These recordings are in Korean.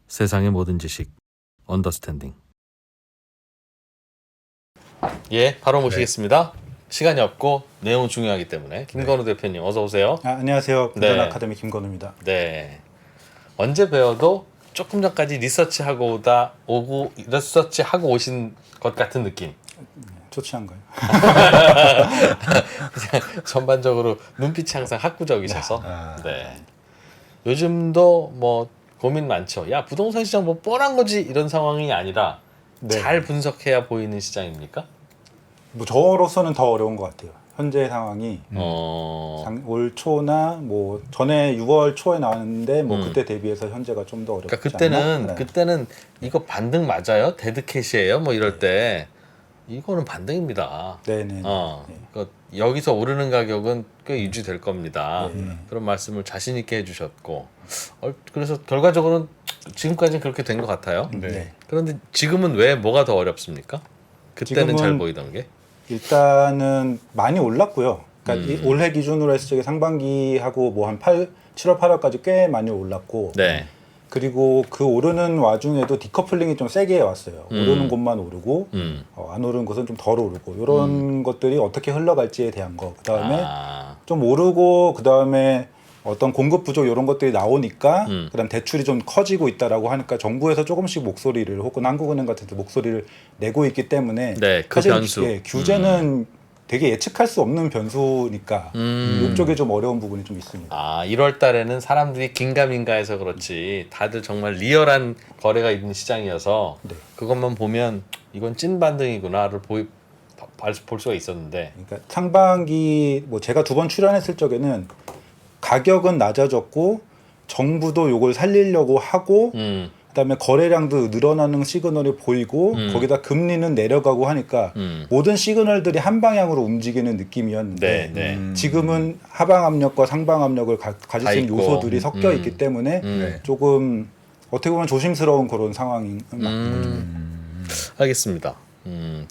세상의 모든 지식 언더스탠딩. 예, 바로 모시겠습니다. 시간이 없고 내용은 중요하기 때문에 김건우 대표님 어서 오세요. 안녕하세요. 금전 아카데미 김건우입니다. 네. 언제 배워도 조금 전까지 리서치하고 오신 것 같은 느낌. 좋지 않가요? 그냥 전반적으로 눈빛이 항상 학구적이셔서. 네. 요즘도 뭐 고민 많죠. 야, 부동산 시장 뭐 뻔한 거지 이런 상황이 아니라 네. 잘 분석해야 보이는 시장입니까? 뭐 저로서는 더 어려운 것 같아요. 현재 상황이 올 초나 뭐 전에 6월 초에 나왔는데 뭐 그때 대비해서 현재가 좀 더 어렵지 그러니까 않나? 그때는 이거 반등 맞아요? 데드캣이에요? 뭐 이럴 때 이거는 반등입니다. 네네. 그러니까 여기서 오르는 가격은 꽤 유지될 겁니다. 네. 그런 말씀을 자신 있게 해주셨고, 그래서 결과적으로는 지금까지는 그렇게 된 것 같아요. 네. 그런데 지금은 왜 뭐가 더 어렵습니까? 그때는 잘 지금은 보이던 게. 일단은 많이 올랐고요. 그러니까 이 올해 기준으로 했을 때 상반기하고 뭐 한 7월 8월까지 꽤 많이 올랐고, 네. 그리고 그 오르는 와중에도 디커플링이 좀 세게 왔어요. 오르는 곳만 오르고 안 오르는 곳은 좀 덜 오르고 이런 것들이 어떻게 흘러갈지에 대한 거. 그다음에 좀 오르고 그다음에 어떤 공급 부족 이런 것들이 나오니까 그다음 대출이 좀 커지고 있다라고 하니까 정부에서 조금씩 목소리를 혹은 한국은행 같은 데 목소리를 내고 있기 때문에 네, 그 사실 변수. 규제는 되게 예측할 수 없는 변수니까 이쪽에 좀 어려운 부분이 좀 있습니다. 1월 달에는 사람들이 긴가민가해서 그렇지 다들 정말 리얼한 거래가 있는 시장이어서 네. 그것만 보면 이건 찐 반등이구나를 볼 수가 있었는데 그러니까 상반기 뭐 제가 2번 출연했을 적에는 가격은 낮아졌고 정부도 요걸 살리려고 하고 그다음에 거래량도 늘어나는 시그널이 보이고 거기다 금리는 내려가고 하니까 모든 시그널들이 한 방향으로 움직이는 느낌이었는데 지금은 하방 압력과 상방 압력을 가질 수 있는 요소들이 섞여 있기 때문에 조금 어떻게 보면 조심스러운 그런 상황인 맞는 거죠. 알겠습니다.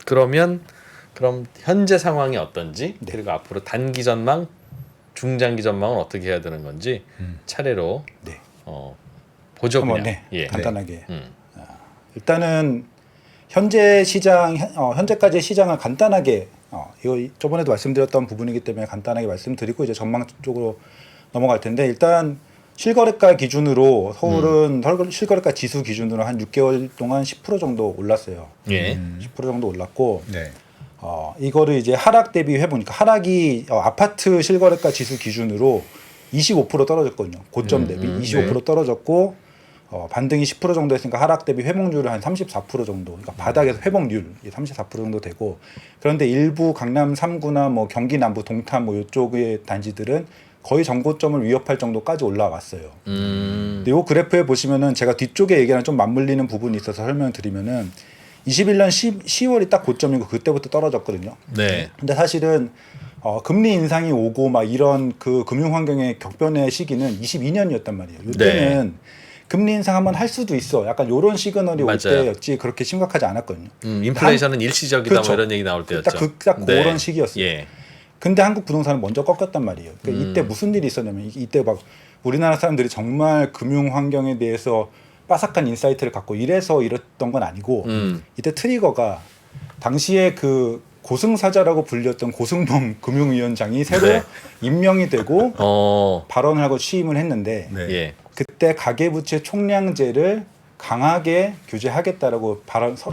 그럼 현재 상황이 어떤지 그리고 앞으로 단기 전망, 중장기 전망은 어떻게 해야 되는 건지 차례로 네. 보죠 한번 그냥. 간단하게. 일단은 현재 시장 현재까지의 시장을 간단하게 이거 저번에도 말씀드렸던 부분이기 때문에 간단하게 말씀드리고 이제 전망 쪽으로 넘어갈 텐데 일단 실거래가 기준으로 서울은 실거래가 지수 기준으로 한 6개월 동안 10% 정도 올랐어요. 예. 10% 정도 올랐고 이거를 이제 하락 대비 해보니까 하락이 아파트 실거래가 지수 기준으로 25% 떨어졌거든요. 고점 대비 25% 떨어졌고 반등이 10% 정도 했으니까 하락 대비 회복률은 한 34% 정도. 그러니까 바닥에서 회복률 34% 정도 되고 그런데 일부 강남 3구나 뭐 경기 남부 동탄 뭐 이쪽의 단지들은 거의 전고점을 위협할 정도까지 올라왔어요. 근데 이 그래프에 보시면은 제가 뒤쪽에 얘기랑 좀 맞물리는 부분이 있어서 설명드리면은 21년 10월이 딱 고점이고 그때부터 떨어졌거든요. 네. 근데 사실은 금리 인상이 오고 막 이런 그 금융 환경의 격변의 시기는 22년이었단 말이에요. 이때는 금리 인상 한번 할 수도 있어. 약간 이런 시그널이 올 때였지 그렇게 심각하지 않았거든요. 인플레이션은 일시적이다 그렇죠. 뭐 이런 얘기 나올 때였죠. 딱 그런 시기였어요. 예. 근데 한국 부동산은 먼저 꺾였단 말이에요. 그러니까 이때 무슨 일이 있었냐면 이때 막 우리나라 사람들이 정말 금융 환경에 대해서 빠삭한 인사이트를 갖고 이래서 이랬던 건 아니고 이때 트리거가 당시에 그 고승사자라고 불렸던 고승범 금융위원장이 새로 임명이 되고 발언을 하고 취임을 했는데 그때 가계부채 총량제를 강하게 규제하겠다라고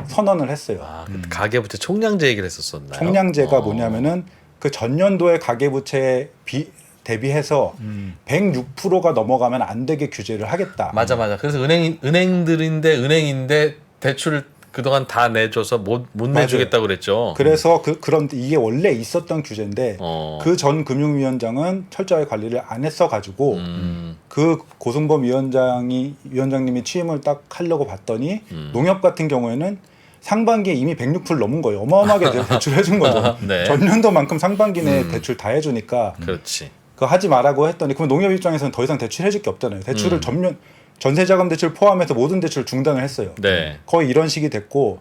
선언을 했어요. 가계부채 총량제 얘기를 했었었나요? 총량제가 뭐냐면은 그 전년도에 가계부채 대비해서 106%가 넘어가면 안 되게 규제를 하겠다. 맞아. 그래서 은행인데 대출을 그동안 다 내줘서 못 내주겠다고 그랬죠. 그래서 그런데 이게 원래 있었던 규제인데 그 전 금융위원장은 철저하게 관리를 안 했어가지고 그 고승범 위원장님이 취임을 딱 하려고 봤더니 농협 같은 경우에는 상반기에 이미 106% 넘은 거예요. 어마어마하게 대출을 해준 거죠. 전년도만큼 상반기 내에 대출 다 해주니까 그렇지. 그거 하지 말라고 했더니 그럼 농협 입장에서는 더 이상 대출해줄 게 없잖아요. 대출을 전세자금 대출 포함해서 모든 대출을 중단을 했어요. 거의 이런 식이 됐고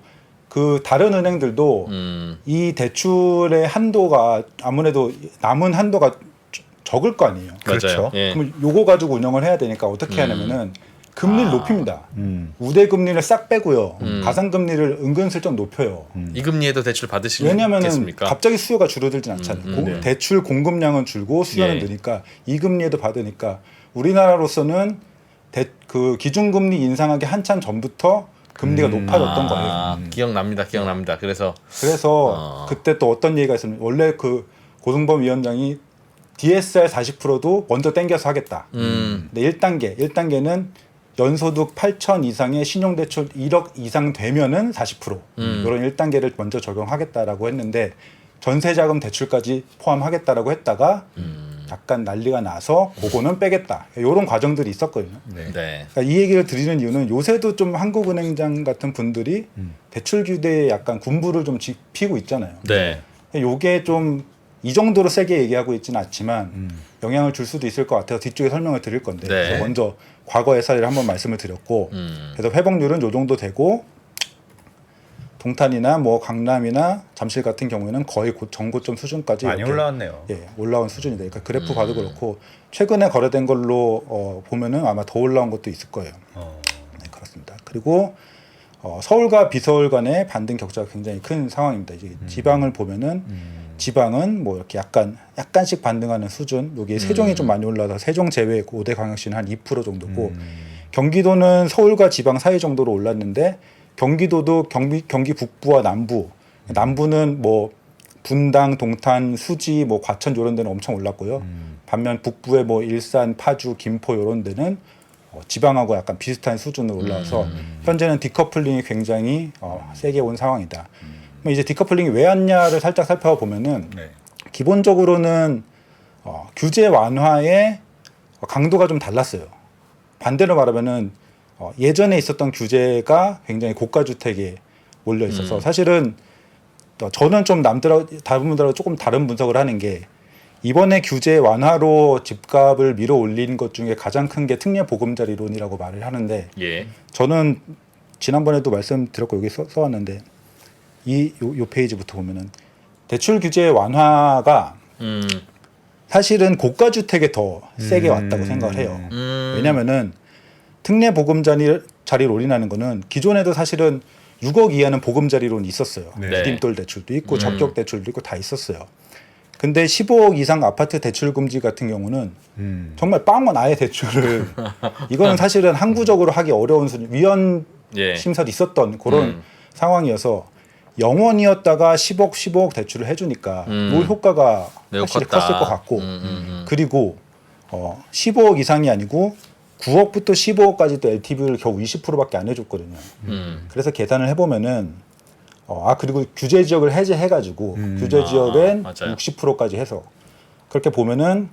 그 다른 은행들도 이 대출의 한도가 아무래도 남은 한도가 적을 거 아니에요. 그렇죠. 그럼 요거 가지고 운영을 해야 되니까 어떻게 하냐면은 금리를 높입니다. 우대 금리를 싹 빼고요. 가상 금리를 은근슬쩍 높여요. 이 금리에도 대출 왜냐하면 받으시겠습니까? 갑자기 수요가 줄어들진 않잖아요. 네. 대출 공급량은 줄고 수요는 예. 느니까 이 금리에도 받으니까 우리나라로서는 그 기준금리 인상하기 한참 전부터 금리가 높아졌던 거예요. 기억납니다. 그래서 그때 또 어떤 얘기가 있으면 원래 그 고승범 위원장이 DSR 40%도 먼저 땡겨서 하겠다. 근데 1단계는 연소득 8천 이상의 신용대출 1억 이상 되면은 40% 이런 1단계를 먼저 적용하겠다라고 했는데 전세자금 대출까지 포함하겠다라고 했다가 약간 난리가 나서 그거는 빼겠다. 이런 과정들이 있었거든요. 네. 그러니까 이 얘기를 드리는 이유는 요새도 좀 한국은행장 같은 분들이 대출 규제에 약간 군부를 좀 지피고 있잖아요. 네. 요게 좀 이 정도로 세게 얘기하고 있지는 않지만 영향을 줄 수도 있을 것 같아서 뒤쪽에 설명을 드릴 건데 네. 그래서 먼저 과거의 사례를 한번 말씀을 드렸고 그래서 회복률은 요 정도 되고 동탄이나 뭐 강남이나 잠실 같은 경우에는 거의 전고점 수준까지 많이 이렇게, 올라왔네요. 예, 올라온 수준이다. 그러니까 그래프 봐도 그렇고 최근에 거래된 걸로 보면은 아마 더 올라온 것도 있을 거예요. 네, 그렇습니다. 그리고 서울과 비서울 간의 반등 격차가 굉장히 큰 상황입니다. 이제 지방을 보면은 지방은 뭐 이렇게 약간씩 반등하는 수준. 여기 세종이 좀 많이 올라서 세종 제외 5대 광역시는 한 2% 정도고 경기도는 서울과 지방 사이 정도로 올랐는데 경기도도 경기 북부와 남부는 뭐 분당, 동탄, 수지, 뭐 과천 이런 데는 엄청 올랐고요. 반면 북부의 뭐 일산, 파주, 김포 이런 데는 지방하고 약간 비슷한 수준으로 올라와서 현재는 디커플링이 굉장히 세게 온 상황이다. 이제 디커플링이 왜 왔냐를 살짝 살펴보면은 네. 기본적으로는 규제 완화의 강도가 좀 달랐어요. 반대로 말하면은 예전에 있었던 규제가 굉장히 고가 주택에 몰려 있어서 사실은 저는 좀 다른 분들하고 조금 다른 분석을 하는 게 이번에 규제 완화로 집값을 밀어 올린 것 중에 가장 큰 게 특례 보금자리론이라고 말을 하는데 예. 저는 지난번에도 말씀드렸고 여기 써왔는데 요 페이지부터 보면은 대출 규제 완화가 사실은 고가 주택에 더 세게 왔다고 생각을 해요. 왜냐면은 특례 보금자리론이라는 거는 기존에도 사실은 6억 이하는 보금자리론이 있었어요. 네. 디딤돌 대출도 있고 적격 대출도 있고 다 있었어요. 근데 15억 이상 아파트 대출 금지 같은 경우는 정말 빵원 아예 대출을 이거는 사실은 항구적으로 하기 어려운 수준 위헌 예. 심사도 있었던 그런 상황이어서 영원이었다가 10억 대출을 해주니까 요 효과가 매우 확실히 컸다. 컸을 것 같고 그리고 15억 이상이 아니고 9억부터 15억까지도 LTV를 겨우 20%밖에 안 해줬거든요. 그래서 계산을 해보면은 그리고 규제 지역을 해제해가지고 규제 지역엔 맞아요. 60%까지 해서 그렇게 보면은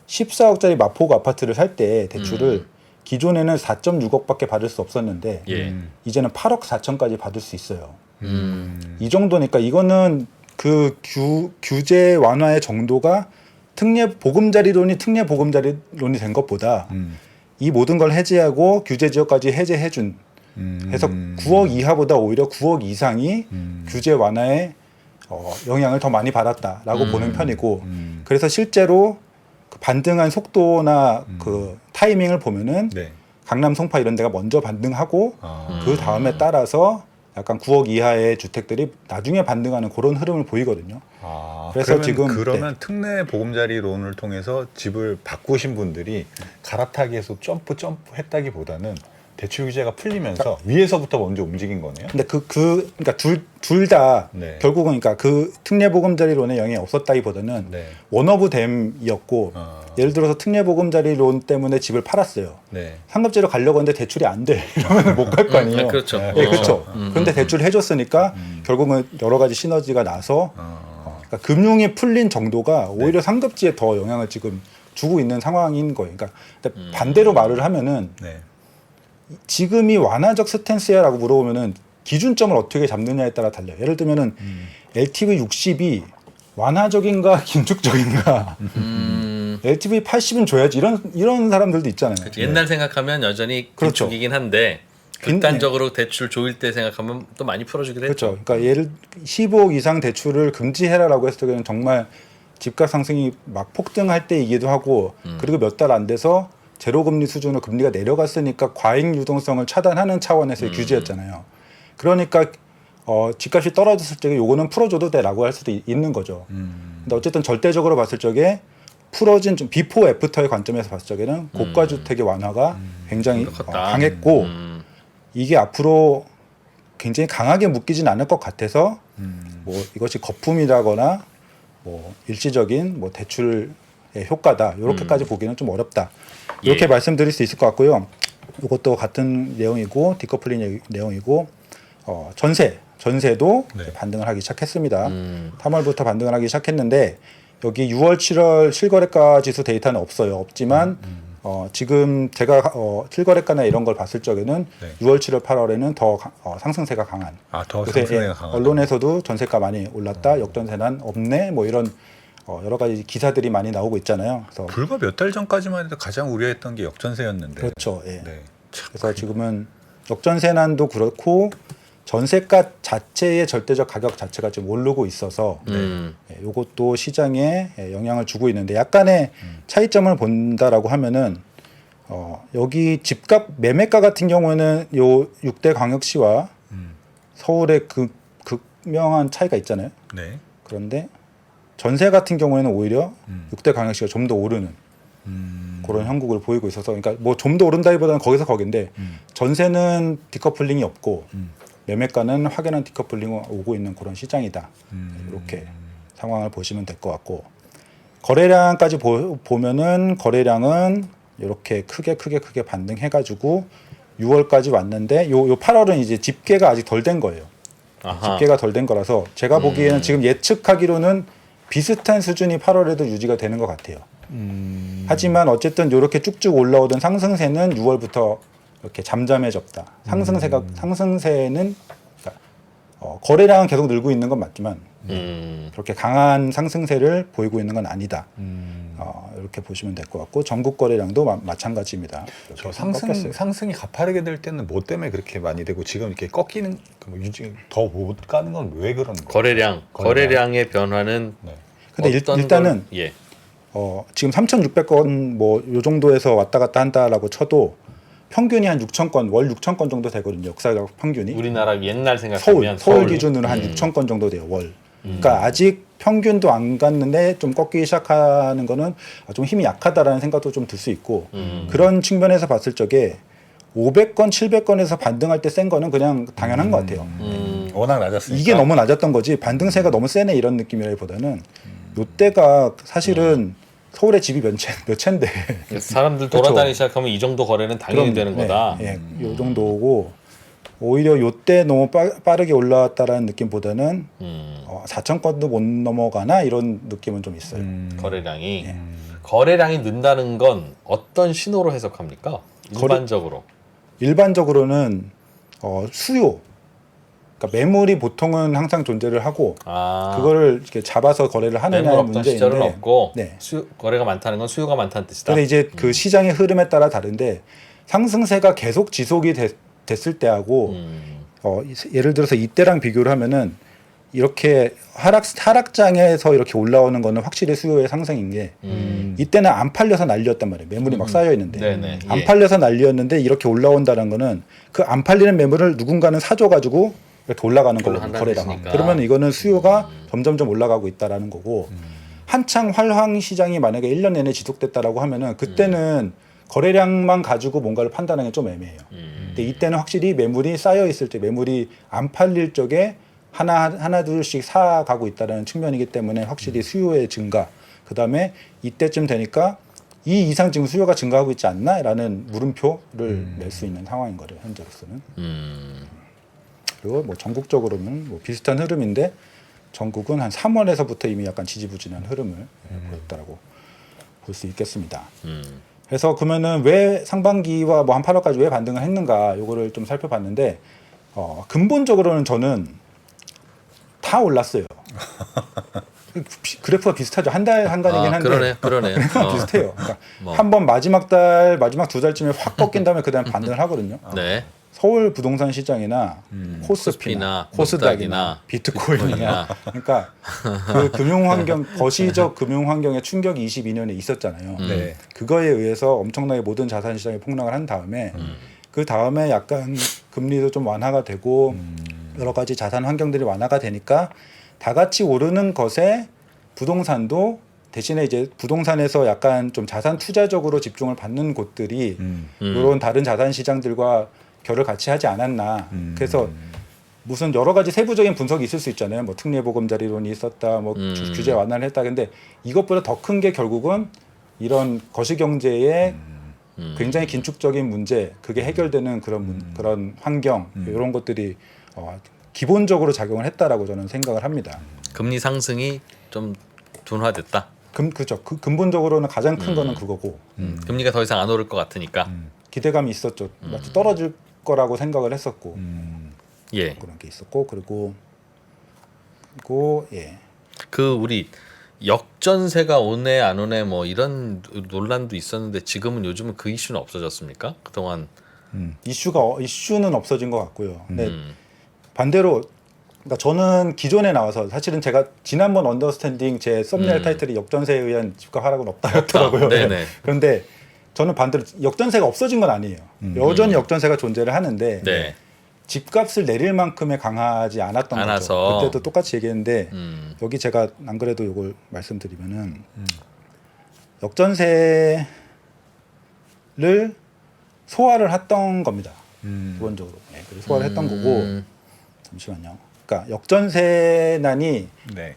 14억짜리 마포구 아파트를 살 때 대출을 기존에는 4.6억밖에 받을 수 없었는데 예. 이제는 8억 4천까지 받을 수 있어요. 이 정도니까 이거는 그 규제 완화의 정도가 특례 보금자리론이 된 것보다 이 모든 걸 해제하고 규제 지역까지 해제해준 해서 9억 이하보다 오히려 9억 이상이 규제 완화에 영향을 더 많이 받았다라고 보는 편이고 그래서 실제로 그 반등한 속도나 그 타이밍을 보면은 네. 강남 송파 이런 데가 먼저 반등하고 그 다음에 따라서 약간 9억 이하의 주택들이 나중에 반등하는 그런 흐름을 보이거든요. 그래서 그러면 특례 보금자리론을 통해서 집을 바꾸신 분들이 갈아타기에서 점프 했다기보다는 대출 규제가 풀리면서 위에서부터 먼저 움직인 거네요. 근데 그러니까 둘 다 네. 결국은 그러니까 그 특례 보금자리론의 영향이 없었다기보다는 네. 원 오브 댐이었고 예를 들어서 특례 보금자리론 때문에 집을 팔았어요. 네. 상급지로 가려고 하는데 대출이 안 돼. 이러면 못 갈 거 아니에요. 그렇죠. 예, 그렇죠. 그런데 대출을 해줬으니까 결국은 여러 가지 시너지가 나서 그러니까 금융이 풀린 정도가 오히려 상급지에 더 영향을 지금 주고 있는 상황인 거예요. 그러니까 근데 반대로 말을 하면은 네. 지금이 완화적 스탠스야라고 물어보면은 기준점을 어떻게 잡느냐에 따라 달라요. 예를 들면은 LTV 60이 완화적인가 긴축적인가. LTV 80은 줘야지 이런 사람들도 있잖아요. 그렇죠. 옛날 생각하면 여전히 그렇죠. 긴축이긴 한데 극단적으로 대출 조일 때 생각하면 또 많이 풀어주기도 했죠. 그렇죠. 그러니까 예를 15억 이상 대출을 금지해라라고 했을 때는 정말 집값 상승이 막 폭등할 때이기도 하고 그리고 몇 달 안 돼서 제로 금리 수준으로 금리가 내려갔으니까 과잉 유동성을 차단하는 차원에서의 규제였잖아요. 그러니까 집값이 떨어졌을 적에 요거는 풀어줘도 돼라고 할 수도 있는 거죠. 근데 어쨌든 절대적으로 봤을 적에 풀어진 좀 비포 애프터의 관점에서 봤을 적에는 고가 주택의 완화가 굉장히 강했고 이게 앞으로 굉장히 강하게 묶이진 않을 것 같아서 뭐 이것이 거품이라거나 뭐 일시적인 뭐 대출의 효과다 이렇게까지 보기는 좀 어렵다 이렇게 예. 말씀드릴 수 있을 것 같고요. 이것도 같은 내용이고 디커플링 내용이고 전세도 네. 반등을 하기 시작했습니다. 3월부터 반등을 하기 시작했는데 여기 6월, 7월 실거래가 지수 데이터는 없지만 지금 제가 실거래가나 이런 걸 봤을 적에는 네. 6월, 7월, 8월에는 더 상승세가 강한. 더 요새 상승세가 강한. 언론에서도 전세가 많이 올랐다, 역전세난 없네, 뭐 이런 여러 가지 기사들이 많이 나오고 있잖아요. 그래서 불과 몇 달 전까지만 해도 가장 우려했던 게 역전세였는데. 그렇죠. 예. 네. 참 그래서 지금은 역전세난도 그렇고 전세가 자체의 절대적 가격 자체가 지금 오르고 있어서 이것도 시장에 영향을 주고 있는데 약간의 차이점을 본다라고 하면은 여기 집값 매매가 같은 경우에는 요 6대 광역시와 서울의 그 극명한 차이가 있잖아요. 네. 그런데 전세 같은 경우에는 오히려 6대 광역시가 좀 더 오르는 그런 형국을 보이고 있어서 그러니까 뭐 좀 더 오른다기보다는 거기서 거긴데 전세는 디커플링이 없고 매매가는 확연한 디커플링이 오고 있는 그런 시장이다. 이렇게 상황을 보시면 될 것 같고 거래량까지 보면은 거래량은 이렇게 크게 반등해가지고 6월까지 왔는데 요 8월은 이제 집계가 아직 덜 된 거예요. 아하. 집계가 덜 된 거라서 제가 보기에는 지금 예측하기로는 비슷한 수준이 8월에도 유지가 되는 것 같아요. 하지만 어쨌든 이렇게 쭉쭉 올라오던 상승세는 6월부터 이렇게 잠잠해졌다. 상승세는 그러니까 거래량은 계속 늘고 있는 건 맞지만 그렇게 강한 상승세를 보이고 있는 건 아니다. 이렇게 보시면 될 것 같고 전국 거래량도 마찬가지입니다. 저 상승이 가파르게 될 때는 뭐 때문에 그렇게 많이 되고 지금 이렇게 꺾이는 유지 더 못 가는 건 왜 그런 거예요? 거래량의 변화는 네. 근데 일단은 예. 지금 3,600건 뭐 요 정도에서 왔다 갔다 한다라고 쳐도 평균이 한 6,000건, 월 6,000건 정도 되거든요. 역사적 평균이. 우리나라 옛날 생각하면 서울 기준으로 한 6,000건 정도 돼요. 월. 그러니까 아직 평균도 안 갔는데 좀 꺾이기 시작하는 거는 좀 힘이 약하다라는 생각도 좀 들 수 있고 그런 측면에서 봤을 적에 500건, 700건에서 반등할 때 센 거는 그냥 당연한 것 같아요. 워낙 낮았으니까. 이게 너무 낮았던 거지 반등세가 너무 세네 이런 느낌이라기보다는 요때가 사실은 서울의 집이 몇 채인데 사람들 돌아다니기 시작하면 이 정도 거래는 당연히 되는 거다. 요 정도고 오히려 요때 너무 빠르게 올라왔다라는 느낌보다는 4,000건도 못 넘어가나 이런 느낌은 좀 있어요. 거래량이 거래량이 는다는 건 어떤 신호로 해석합니까? 일반적으로. 일반적으로는 수요. 그러니까 매물이 보통은 항상 존재를 하고 그거를 이렇게 잡아서 거래를 하느냐의 매물 없던 시절은 문제인데 없고 네. 거래가 많다는 건 수요가 많다는 뜻이다. 근데 이제 그 시장의 흐름에 따라 다른데 상승세가 계속 지속이 됐을 때하고 예를 들어서 이때랑 비교를 하면은 이렇게 하락장에서 이렇게 올라오는 거는 확실히 수요의 상승인 게 이때는 안 팔려서 난리였단 말이에요. 매물이 막 쌓여 있는데 네네. 안 팔려서 난리였는데 이렇게 올라온다는 거는 그 안 팔리는 매물을 누군가는 사줘가지고 이렇게 올라가는 거거든요. 거래량. 그러면 이거는 수요가 점점점 올라가고 있다라는 거고 한창 활황 시장이 만약에 1년 내내 지속됐다라고 하면은 그때는 거래량만 가지고 뭔가를 판단하는 게 좀 애매해요. 근데 이때는 확실히 매물이 쌓여 있을 때 매물이 안 팔릴 적에 하나 둘씩 사가고 있다는 측면이기 때문에 확실히 수요의 증가 그다음에 이때쯤 되니까 이 이상 지금 수요가 증가하고 있지 않나라는 물음표를 낼 수 있는 상황인 거예요. 현재로서는. 그리고 뭐 전국적으로는 뭐 비슷한 흐름인데 전국은 한 3월에서부터 이미 약간 지지부진한 흐름을 보였다라고 볼 수 있겠습니다. 그래서 그러면은 왜 상반기와 뭐 한 8월까지 왜 반등을 했는가 요거를 좀 살펴봤는데 근본적으로는 저는 다 올랐어요. 그래프가 비슷하죠. 한 달 한간이긴 한데 그러네요. 비슷해요. 그러니까 한번 마지막 두 달쯤에 확 꺾인 다음에 그다음에 반등을 하거든요. 네. 서울 부동산 시장이나 코스피나 코스닥이나 비트코인이나 그러니까 그 금융 환경 거시적 금융 환경의 충격이 22년에 있었잖아요. 네. 그거에 의해서 엄청나게 모든 자산 시장이 폭락을 한 다음에 그 다음에 약간 금리도 좀 완화가 되고 여러 가지 자산 환경들이 완화가 되니까 다 같이 오르는 것에 부동산도 대신에 이제 부동산에서 약간 좀 자산 투자적으로 집중을 받는 곳들이 이런 다른 자산 시장들과 결을 같이 하지 않았나. 그래서 무슨 여러 가지 세부적인 분석이 있을 수 있잖아요. 뭐 특례보금자리론이 있었다, 뭐 규제 완화를 했다. 근데 이것보다 더 큰 게 결국은 이런 거시경제의 굉장히 긴축적인 문제, 그게 해결되는 그런 환경 이런 것들이 기본적으로 작용을 했다라고 저는 생각을 합니다. 금리 상승이 좀 둔화됐다. 그죠. 근본적으로는 가장 큰 거는 그거고 금리가 더 이상 안 오를 것 같으니까. 기대감이 있었죠. 마치 떨어질 거라고 생각을 했었고 예. 그런 게 있었고 그리고 예. 그 우리 역전세가 오네 안 오네 뭐 이런 논란도 있었는데 지금은 요즘은 그 이슈는 없어졌습니까? 그동안 이슈는 없어진 것 같고요. 근데 반대로 그러니까 저는 기존에 나와서 사실은 제가 지난번 언더스탠딩 제 썸네일 타이틀이 역전세에 의한 집값 하락은 없다였더라고요. 네네. 그런데 저는 반대로 역전세가 없어진 건 아니에요. 여전히 역전세가 존재를 하는데 네. 집값을 내릴 만큼의 강하지 않았던 않아서. 거죠. 그때도 똑같이 얘기했는데 여기 제가 안 그래도 이걸 말씀드리면은 역전세를 소화를 했던 겁니다. 기본적으로. 네, 그래서 소화를 했던 거고 잠시만요. 그러니까 역전세난이 네.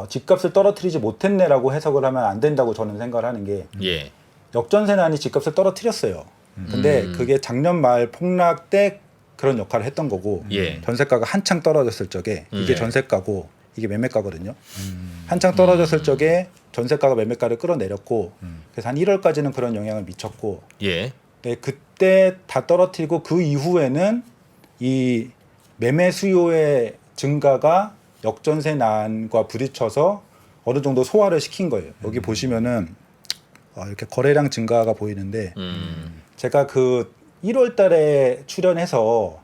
집값을 떨어뜨리지 못했네라고 해석을 하면 안 된다고 저는 생각을 하는 게 예. 역전세난이 집값을 떨어뜨렸어요. 근데 그게 작년 말 폭락 때 그런 역할을 했던 거고 예. 전세가가 한창 떨어졌을 적에 이게 전세가고 이게 매매가거든요. 한창 떨어졌을 적에 전세가가 매매가를 끌어내렸고 그래서 한 1월까지는 그런 영향을 미쳤고 예. 네, 그때 다 떨어뜨리고 그 이후에는 이 매매 수요의 증가가 역전세난과 부딪혀서 어느 정도 소화를 시킨 거예요. 여기 보시면은 이렇게 거래량 증가가 보이는데 제가 그 1월 달에 출연해서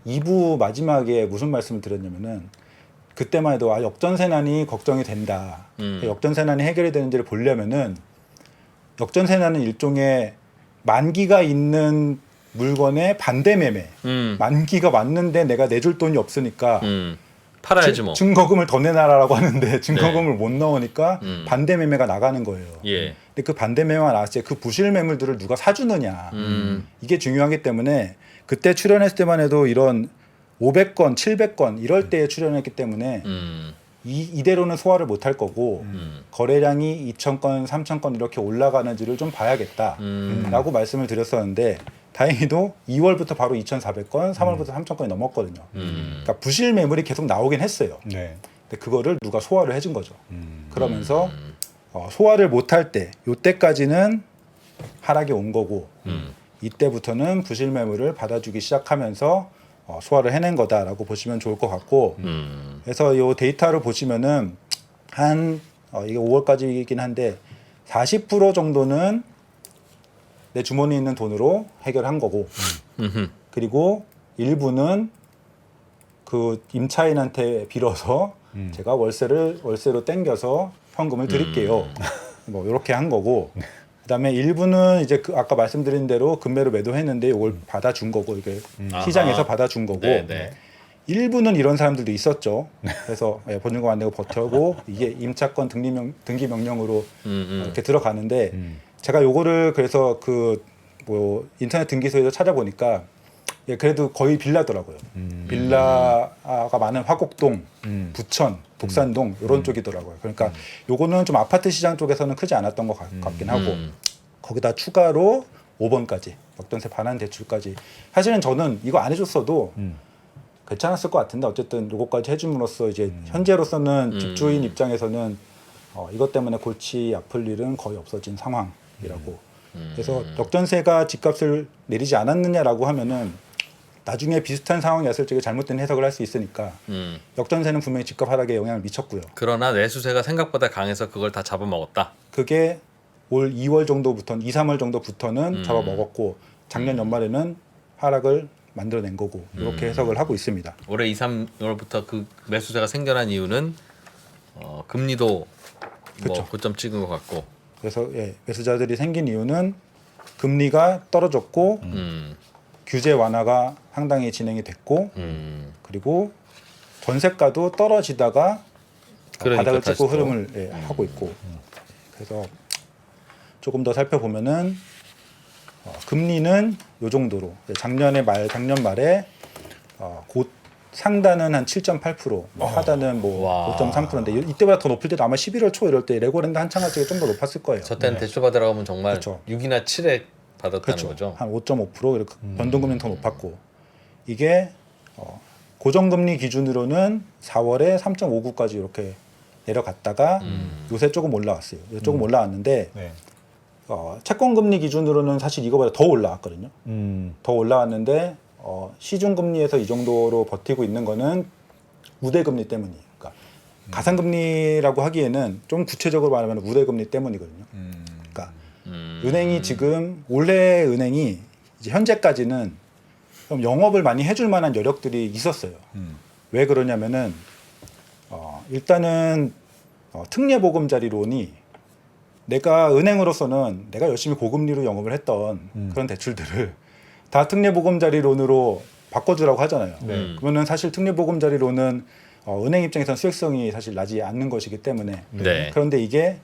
2부 마지막에 무슨 말씀을 드렸냐면은 그때만 해도 역전세난이 걱정이 된다. 역전세난이 해결이 되는지를 보려면은 역전세난은 일종의 만기가 있는 물건의 반대 매매. 만기가 왔는데 내가 내줄 돈이 없으니까 팔아야지 뭐. 증거금을 더 내놔라라고 하는데 증거금을 못 넣으니까 반대 매매가 나가는 거예요. 예. 근데 그 반대 매매가 나왔을 때 그 부실 매물들을 누가 사주느냐. 이게 중요하기 때문에 그때 출연했을 때만 해도 이런 500건, 700건 이럴 때에 출연했기 때문에 이대로는 소화를 못 할 거고 거래량이 2,000건, 3,000건 이렇게 올라가는지를 좀 봐야겠다라고 말씀을 드렸었는데 다행히도 2월부터 바로 2,400건, 3월부터 3,000건이 넘었거든요. 그러니까 부실 매물이 계속 나오긴 했어요. 네. 근데 그거를 누가 소화를 해준 거죠. 그러면서 소화를 못할 때, 요때까지는 하락이 온 거고 이때부터는 부실 매물을 받아주기 시작하면서 소화를 해낸 거다라고 보시면 좋을 것 같고 그래서 이 데이터를 보시면은 한 이게 5월까지이긴 한데 40% 정도는 내 주머니에 있는 돈으로 해결한 거고 그리고 일부는 그 임차인한테 빌어서 제가 월세로 땡겨서 현금을 드릴게요. 뭐 이렇게 한 거고 그다음에 일부는 이제 아까 말씀드린 대로 금매로 매도했는데 이걸 받아준 거고 이게 시장에서 받아준 거고 네. 일부는 이런 사람들도 있었죠. 그래서 보증금 안 내고 버텨고 이게 임차권 등기 명령으로 이렇게 들어가는데 제가 요거를 그래서 그 뭐 인터넷 등기소에서 찾아보니까 그래도 거의 빌라더라고요. 빌라가 많은 화곡동, 부천, 독산동 이런 쪽이더라고요. 그러니까 요거는 좀 아파트 시장 쪽에서는 크지 않았던 것 같긴 하고 거기다 추가로 5번까지 역전세 반환 대출까지 사실은 저는 이거 안 해줬어도 괜찮았을 것 같은데 어쨌든 요거까지 해줌으로써 이제 현재로서는 집주인 입장에서는 이것 때문에 골치 아플 일은 거의 없어진 상황이라고. 그래서 역전세가 집값을 내리지 않았느냐라고 하면은 나중에 비슷한 상황이 왔을 적에 잘못된 해석을 할 수 있으니까 역전세는 분명히 집값 하락에 영향을 미쳤고요. 그러나 내수세가 생각보다 강해서 그걸 다 잡아먹었다. 그게 올 2월 정도부터 2, 3월 정도부터는 잡아먹었고 작년 연말에는 하락을 만들어낸 거고 이렇게 해석을 하고 있습니다. 올해 2, 3월부터 그 매수세가 생겨난 이유는 금리도 뭐 그쵸. 고점 찍은 것 같고. 그래서 매수자들이 생긴 이유는 금리가 떨어졌고 규제 완화가 상당히 진행이 됐고 그리고 전세가도 떨어지다가 그러니까 바닥을 다시 찍고 또. 흐름을 하고 있고 그래서 조금 더 살펴보면은 금리는 요 정도로 작년 말에 곧 상단은 한 7.8%, 하단은 뭐 와. 5.3%인데 이때보다 더 높을 때도 아마 11월 초 이럴 때 레고랜드 한창 할 때가 좀 더 높았을 거예요. 저 때는 대출 받으러 가면 정말 그쵸. 6이나 7에 받았다는 그렇죠. 거죠. 한 5.5% 이렇게 변동금리는 더 높았고 이게 고정금리 기준으로는 4월에 3.59까지 이렇게 내려갔다가 요새 조금 올라왔어요. 조금 올라왔는데 네. 채권금리 기준으로는 사실 이거보다 더 올라왔거든요. 더 올라왔는데 시중금리에서 이 정도로 버티고 있는 거는 우대금리 때문이에요. 그러니까 가상금리라고 하기에는 좀 구체적으로 말하면 우대금리 때문이거든요. 그러니까 은행이 지금 올해 은행이 이제 현재까지는 좀 영업을 많이 해줄 만한 여력들이 있었어요. 왜 그러냐면은 일단은 특례보금자리론이 내가 은행으로서는 내가 열심히 고금리로 영업을 했던 그런 대출들을 다 특례보금자리론으로 바꿔주라고 하잖아요. 그러면은 사실 특례보금자리론은 은행 입장에서는 수익성이 사실 나지 않는 것이기 때문에 네. 그런데 이게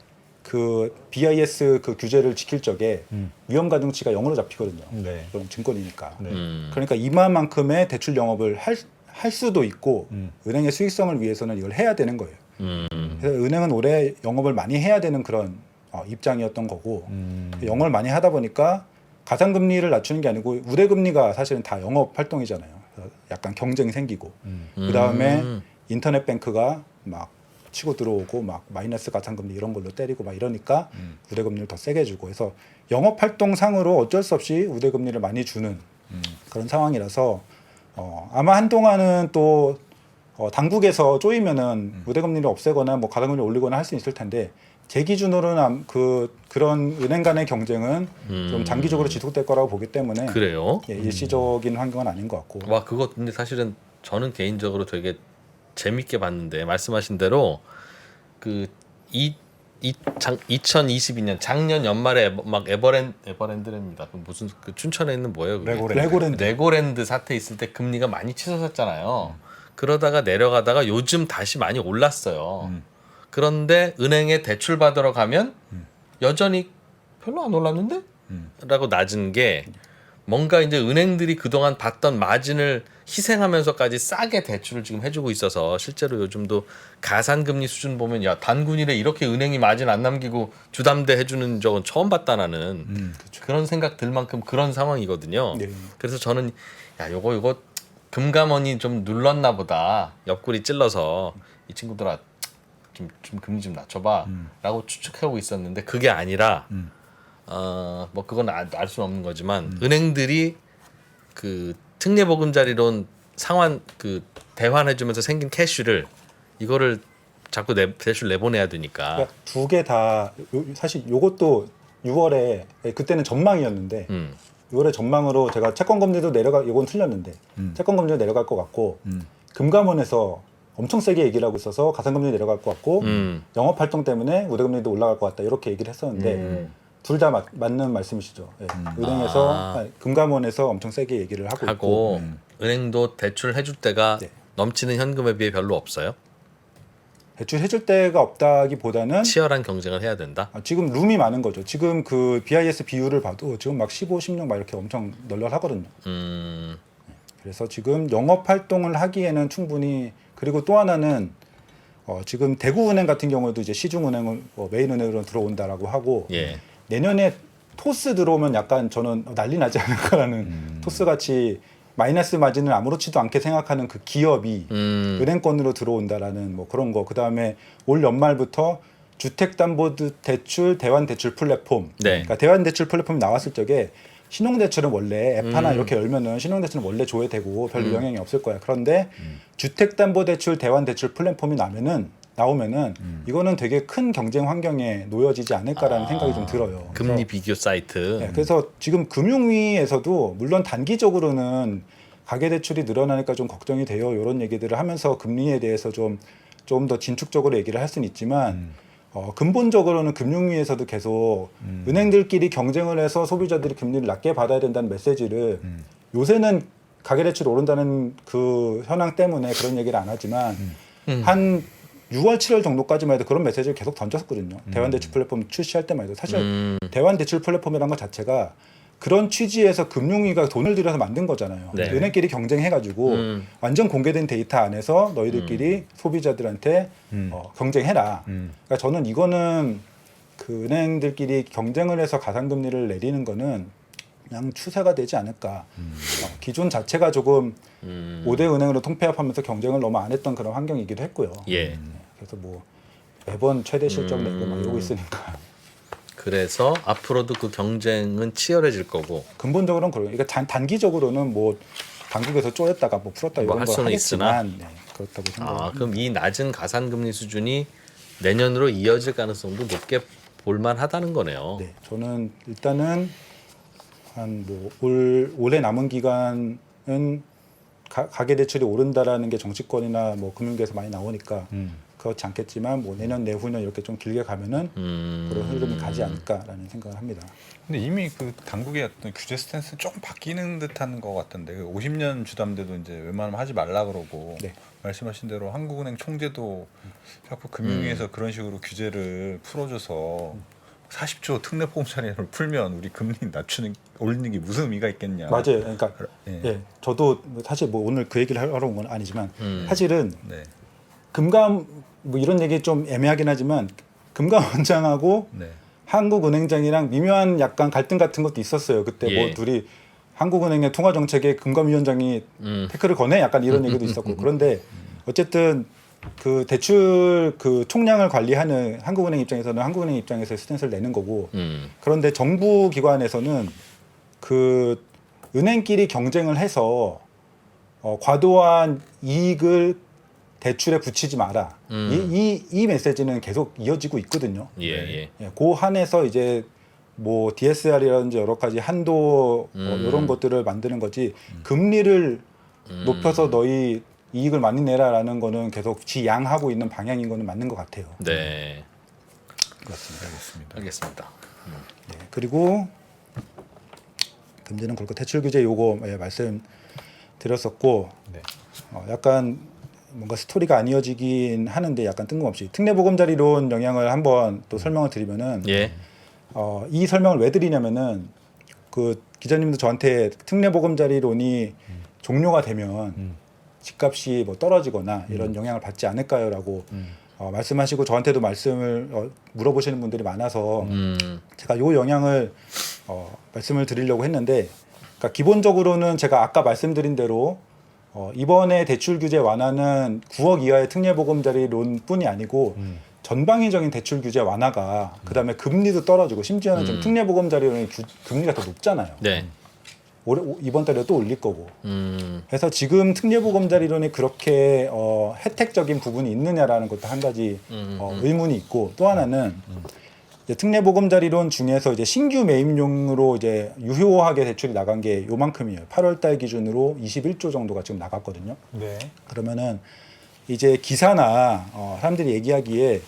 그 BIS 그 규제를 지킬 적에 위험 가중치가 0으로 잡히거든요. 네. 그럼 증권이니까. 네. 그러니까 이만큼의 대출 영업을 할 수도 있고 은행의 수익성을 위해서는 이걸 해야 되는 거예요. 그래서 은행은 올해 영업을 많이 해야 되는 그런 입장이었던 거고 영업을 많이 하다 보니까 가상금리를 낮추는 게 아니고 우대금리가 사실은 다 영업 활동이잖아요. 그래서 약간 경쟁이 생기고 그 다음에 인터넷 뱅크가 막 치고 들어오고 막 마이너스 가상금리 이런 걸로 때리고 막 이러니까 우대금리를 더 세게 주고 해서 영업 활동 상으로 어쩔 수 없이 우대금리를 많이 주는 그런 상황이라서 아마 한동안은 또 당국에서 쪼이면은 우대금리를 없애거나 뭐 가상금리를 올리거나 할 수 있을 텐데 제 기준으로는 그런 은행 간의 경쟁은 좀 장기적으로 지속될 거라고 보기 때문에 그래요? 일시적인 환경은 아닌 것 같고 와 그거 근데 사실은 저는 개인적으로 되게 재밌게 봤는데 말씀하신 대로 그 2022년 작년 연말에 막 에버랜드입니다. 그 무슨 그 춘천에 있는 뭐예요? 그게? 레고랜드 사태 있을 때 금리가 많이 치솟았잖아요. 그러다가 내려가다가 요즘 다시 많이 올랐어요. 그런데 은행에 대출 받으러 가면 여전히 별로 안 올랐는데? 라고 낮은 게 뭔가 이제 은행들이 그동안 받던 마진을 희생하면서까지 싸게 대출을 지금 해주고 있어서 실제로 요즘도 가산금리 수준 보면 야 단군일에 이렇게 은행이 마진 안 남기고 주담대 해주는 적은 처음 봤다 나는 그런 생각 들 만큼 그런 상황이거든요. 네. 그래서 저는 야 요거 금감원이 좀 눌렀나 보다 옆구리 찔러서 이 친구들아 좀 금리 좀 낮춰봐 라고 추측하고 있었는데 그게 아니라 뭐 그건 알 수는 없는 거지만 은행들이 그 특례보금자리론 상환 그 대환해주면서 생긴 캐시를 이거를 자꾸 대출 내보내야 되니까 그러니까 두 개 다 사실 요것도 6월에 그때는 전망이었는데 6월에 전망으로 제가 채권금리도 이건 틀렸는데 채권금리도 내려갈 것 같고 금감원에서 엄청 세게 얘기를 하고 있어서 가상금리 내려갈 것 같고 영업활동 때문에 우대금리도 올라갈 것 같다 이렇게 얘기를 했었는데 둘 다 맞는 말씀이시죠. 네. 은행에서 금감원에서 엄청 세게 얘기를 하고 있고 은행도 대출 해줄 때가 네. 넘치는 현금에 비해 별로 없어요. 대출 해줄 데가 없다기보다는 치열한 경쟁을 해야 된다. 지금 룸이 많은 거죠. 지금 그 BIS 비율을 봐도 지금 막 15, 16 막 이렇게 엄청 널널하거든요. 그래서 지금 영업 활동을 하기에는 충분히 그리고 또 하나는 지금 대구은행 같은 경우에도 이제 시중은행을 메인은행으로 들어온다라고 하고 예. 내년에 토스 들어오면 약간 저는 난리 나지 않을까라는 토스 같이 마이너스 마진을 아무렇지도 않게 생각하는 그 기업이 은행권으로 들어온다라는 뭐 그런 거. 그다음에 올 연말부터 주택담보대출 대환대출 플랫폼. 네. 그러니까 대환대출 플랫폼이 나왔을 적에 신용대출은 원래 앱 하나 이렇게 열면은 신용대출은 원래 줘야 되고 별 영향이 없을 거야. 그런데 주택담보대출 대환대출 플랫폼이 나오면은 이거는 되게 큰 경쟁 환경에 놓여지지 않을까라는 생각이 좀 들어요. 금리 비교 사이트. 그래서 지금 금융위에서도 물론 단기적으로는 가계 대출이 늘어나니까 좀 걱정이 돼요. 이런 얘기들을 하면서 금리에 대해서 좀 더 진축적으로 얘기를 할 수는 있지만 근본적으로는 금융위에서도 계속 은행들끼리 경쟁을 해서 소비자들이 금리를 낮게 받아야 된다는 메시지를 요새는 가계대출이 오른다는 그 현황 때문에 그런 얘기를 안 하지만 한 6월, 7월 정도까지만 해도 그런 메시지를 계속 던졌었거든요. 대환대출 플랫폼 출시할 때만 해도 사실 대환대출 플랫폼이라는 것 자체가 그런 취지에서 금융위가 돈을 들여서 만든 거잖아요. 네. 은행끼리 경쟁해가지고 완전 공개된 데이터 안에서 너희들끼리 소비자들한테 경쟁해라. 그러니까 저는 이거는 그 은행들끼리 경쟁을 해서 가상금리를 내리는 거는 그냥 추세가 되지 않을까. 기존 자체가 조금 5대 은행으로 통폐합하면서 경쟁을 너무 안 했던 그런 환경이기도 했고요. 예. 그래서 뭐 매번 최대 실적 내고 막 이러고 있으니까 그래서 앞으로도 그 경쟁은 치열해질 거고 근본적으로는 그래요. 그러니까 단기적으로는 뭐 당국에서 쪼였다가 뭐 풀었다 뭐 이런 할 걸 수는 하겠지만 네, 그렇다고 생각합니다. 아, 그럼 이 낮은 가산금리 수준이 내년으로 이어질 가능성도 높게 볼만하다는 거네요. 네, 저는 일단은 한 뭐 올해 남은 기간은 가계 대출이 오른다라는 게 정치권이나 뭐 금융계에서 많이 나오니까 그렇지 않겠지만 뭐 내년 내후년 이렇게 좀 길게 가면은 그런 흐름이 가지 않을까라는 생각을 합니다. 근데 이미 그 당국의 어떤 규제 스탠스는 조금 바뀌는 듯한 것 같던데 50년 주담대도 이제 웬만하면 하지 말라 그러고 네. 말씀하신 대로 한국은행 총재도 자꾸 금융위에서 그런 식으로 규제를 풀어줘서 40조 특례 보험자리를 풀면 우리 금리 올리는 게 무슨 의미가 있겠냐. 맞아요. 그러니까 예. 예, 저도 사실 뭐 오늘 그 얘기를 하러 온 건 아니지만 사실은 네. 금감 뭐 이런 얘기 좀 애매하긴 하지만 금감원장하고 네. 한국은행장이랑 미묘한 약간 갈등 같은 것도 있었어요. 그때 예. 뭐 둘이 한국은행의 통화정책에 금감위원장이 태클을 거네 약간 이런 얘기도 있었고 그런데 어쨌든 그 대출 그 총량을 관리하는 한국은행 입장에서는 한국은행 입장에서 스탠스를 내는 거고 그런데 정부 기관에서는 그 은행끼리 경쟁을 해서 과도한 이익을 대출에 붙이지 마라. 이 메시지는 계속 이어지고 있거든요. 예. 그 한에서 이제 뭐 DSR이라든지 여러 가지 한도 이런 것들을 만드는 거지 금리를 높여서 너희 이익을 많이 내라라는 거는 계속 지양하고 있는 방향인 거는 맞는 것 같아요. 네. 그렇습니다. 알겠습니다. 네, 그리고 금지는 그렇고 대출 규제 요거 말씀드렸었고 네. 약간 뭔가 스토리가 안 이어지긴 하는데 약간 뜬금없이 특례보금자리론 영향을 한번 또 설명을 드리면은 예. 이 설명을 왜 드리냐면은 그 기자님도 저한테 특례보금자리론이 종료가 되면 집값이 뭐 떨어지거나 이런 영향을 받지 않을까요라고 말씀하시고 저한테도 말씀을 물어보시는 분들이 많아서 제가 요 영향을 말씀을 드리려고 했는데 그러니까 기본적으로는 제가 아까 말씀드린 대로 이번에 대출 규제 완화는 9억 이하의 특례보금자리론뿐이 아니고 전방위적인 대출 규제 완화가 그다음에 금리도 떨어지고 심지어는 지금 특례보금자리론이 금리가 더 높잖아요. 네. 이번 달에 또 올릴 거고. 그래서 지금 특례보금자리론이 그렇게 혜택적인 부분이 있느냐라는 것도 한 가지 의문이 있고 또 하나는 이제 특례보금자리론 중에서 이제 신규 매입용으로 이제 유효하게 대출이 나간 게 요만큼이에요. 8월달 기준으로 21조 정도가 지금 나갔거든요. 네. 그러면은 이제 기사나 사람들이 얘기하기에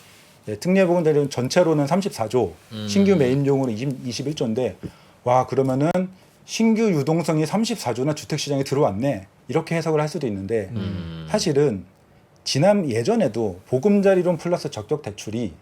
특례보금자리론 전체로는 34조, 신규 매입용으로 21조인데 와 그러면은 신규 유동성이 34조나 주택시장에 들어왔네 이렇게 해석을 할 수도 있는데 사실은 예전에도 보금자리론 플러스 적격 대출이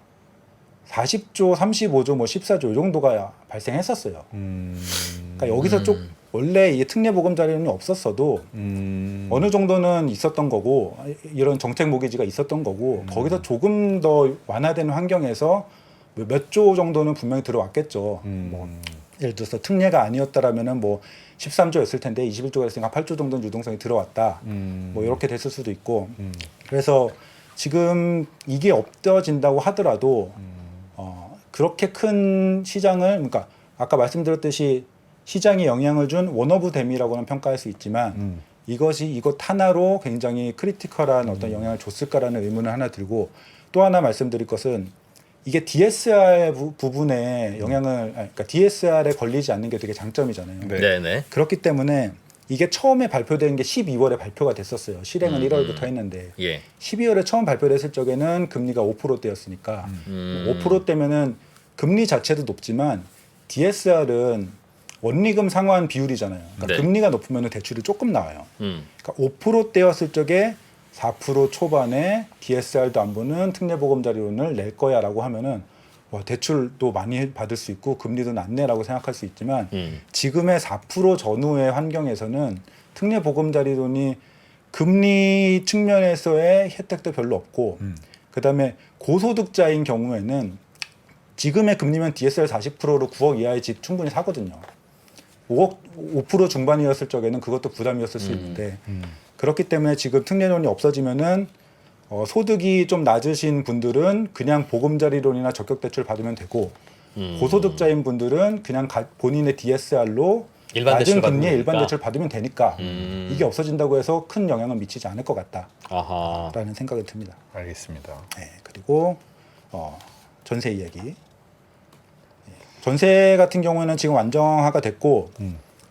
40조, 35조, 뭐 14조 이 정도가 발생했었어요. 그러니까 여기서 원래 이 특례보금자리론이 없었어도 어느 정도는 있었던 거고 이런 정책 모기지가 있었던 거고 거기서 조금 더 완화되는 환경에서 몇 조 정도는 분명히 들어왔겠죠. 뭐 예를 들어서 특례가 아니었다라면은 뭐 13조였을 텐데 21조가 됐으니까 8조 정도는 유동성이 들어왔다. 뭐 이렇게 됐을 수도 있고. 그래서 지금 이게 없어진다고 하더라도 그렇게 큰 시장을 그러니까 아까 말씀드렸듯이 시장에 영향을 준 원오브 댐이라고는 평가할 수 있지만 이것 하나로 굉장히 크리티컬한 어떤 영향을 줬을까라는 의문을 하나 들고 또 하나 말씀드릴 것은 이게 DSR 부분에 영향을 그러니까 DSR에 걸리지 않는 게 되게 장점이잖아요. 네. 네네. 그렇기 때문에 이게 처음에 발표된 게 12월에 발표가 됐었어요. 실행은 1월부터 했는데 예. 12월에 처음 발표됐을 적에는 금리가 5%대였으니까 5%대면은 금리 자체도 높지만 DSR은 원리금 상환 비율이잖아요. 그러니까 네. 금리가 높으면 대출이 조금 나와요. 그러니까 5%대였을 적에 4% 초반에 DSR도 안 보는 특례보금자리론을 낼 거야라고 하면은 와, 대출도 많이 받을 수 있고 금리도 낮네라고 생각할 수 있지만 지금의 4% 전후의 환경에서는 특례보금자리론이 금리 측면에서의 혜택도 별로 없고 그다음에 고소득자인 경우에는 지금의 금리면 DSR 40%로 9억 이하의 집 충분히 사거든요. 5% 중반이었을 적에는 그것도 부담이었을 수 있는데 그렇기 때문에 지금 특례론이 없어지면은 소득이 좀 낮으신 분들은 그냥 보금자리론이나 적격대출 받으면 되고 고소득자인 분들은 그냥 본인의 DSR로 일반 낮은 대출 금리의 받으면 일반 되니까. 대출 받으면 되니까 이게 없어지다고 해서 큰 영향은 미치지 않을 것 아하. 같다라는 생각이 듭니다. 알겠습니다. 네, 그리고 전세 이야기. 전세 같은 경우는 지금 안정화가 됐고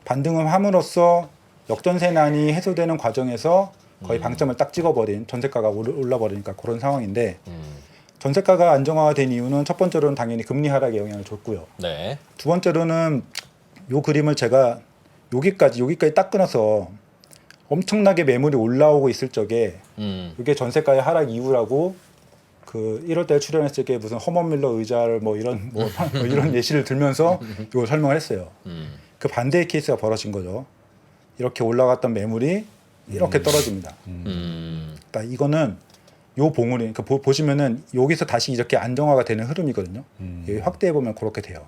반등을 함으로써 역전세난이 해소되는 과정에서 거의 방점을 딱 찍어버린 전세가가 올라버리니까 그런 상황인데 전세가가 안정화가 된 이유는 첫 번째로는 당연히 금리 하락에 영향을 줬고요. 네. 두 번째로는 요 그림을 제가 여기까지 딱 끊어서 엄청나게 매물이 올라오고 있을 적에 이게 전세가의 하락 이유라고 그 1월달에 출연했을 때 무슨 허먼밀러 의자를 뭐 이런 이런 예시를 들면서 이걸 설명을 했어요. 그 반대의 케이스가 벌어진 거죠. 이렇게 올라갔던 매물이 이렇게 떨어집니다. 그러니까 이거는 요 봉우리 그러니까 보시면은 여기서 다시 이렇게 안정화가 되는 흐름이거든요. 확대해 보면 그렇게 돼요.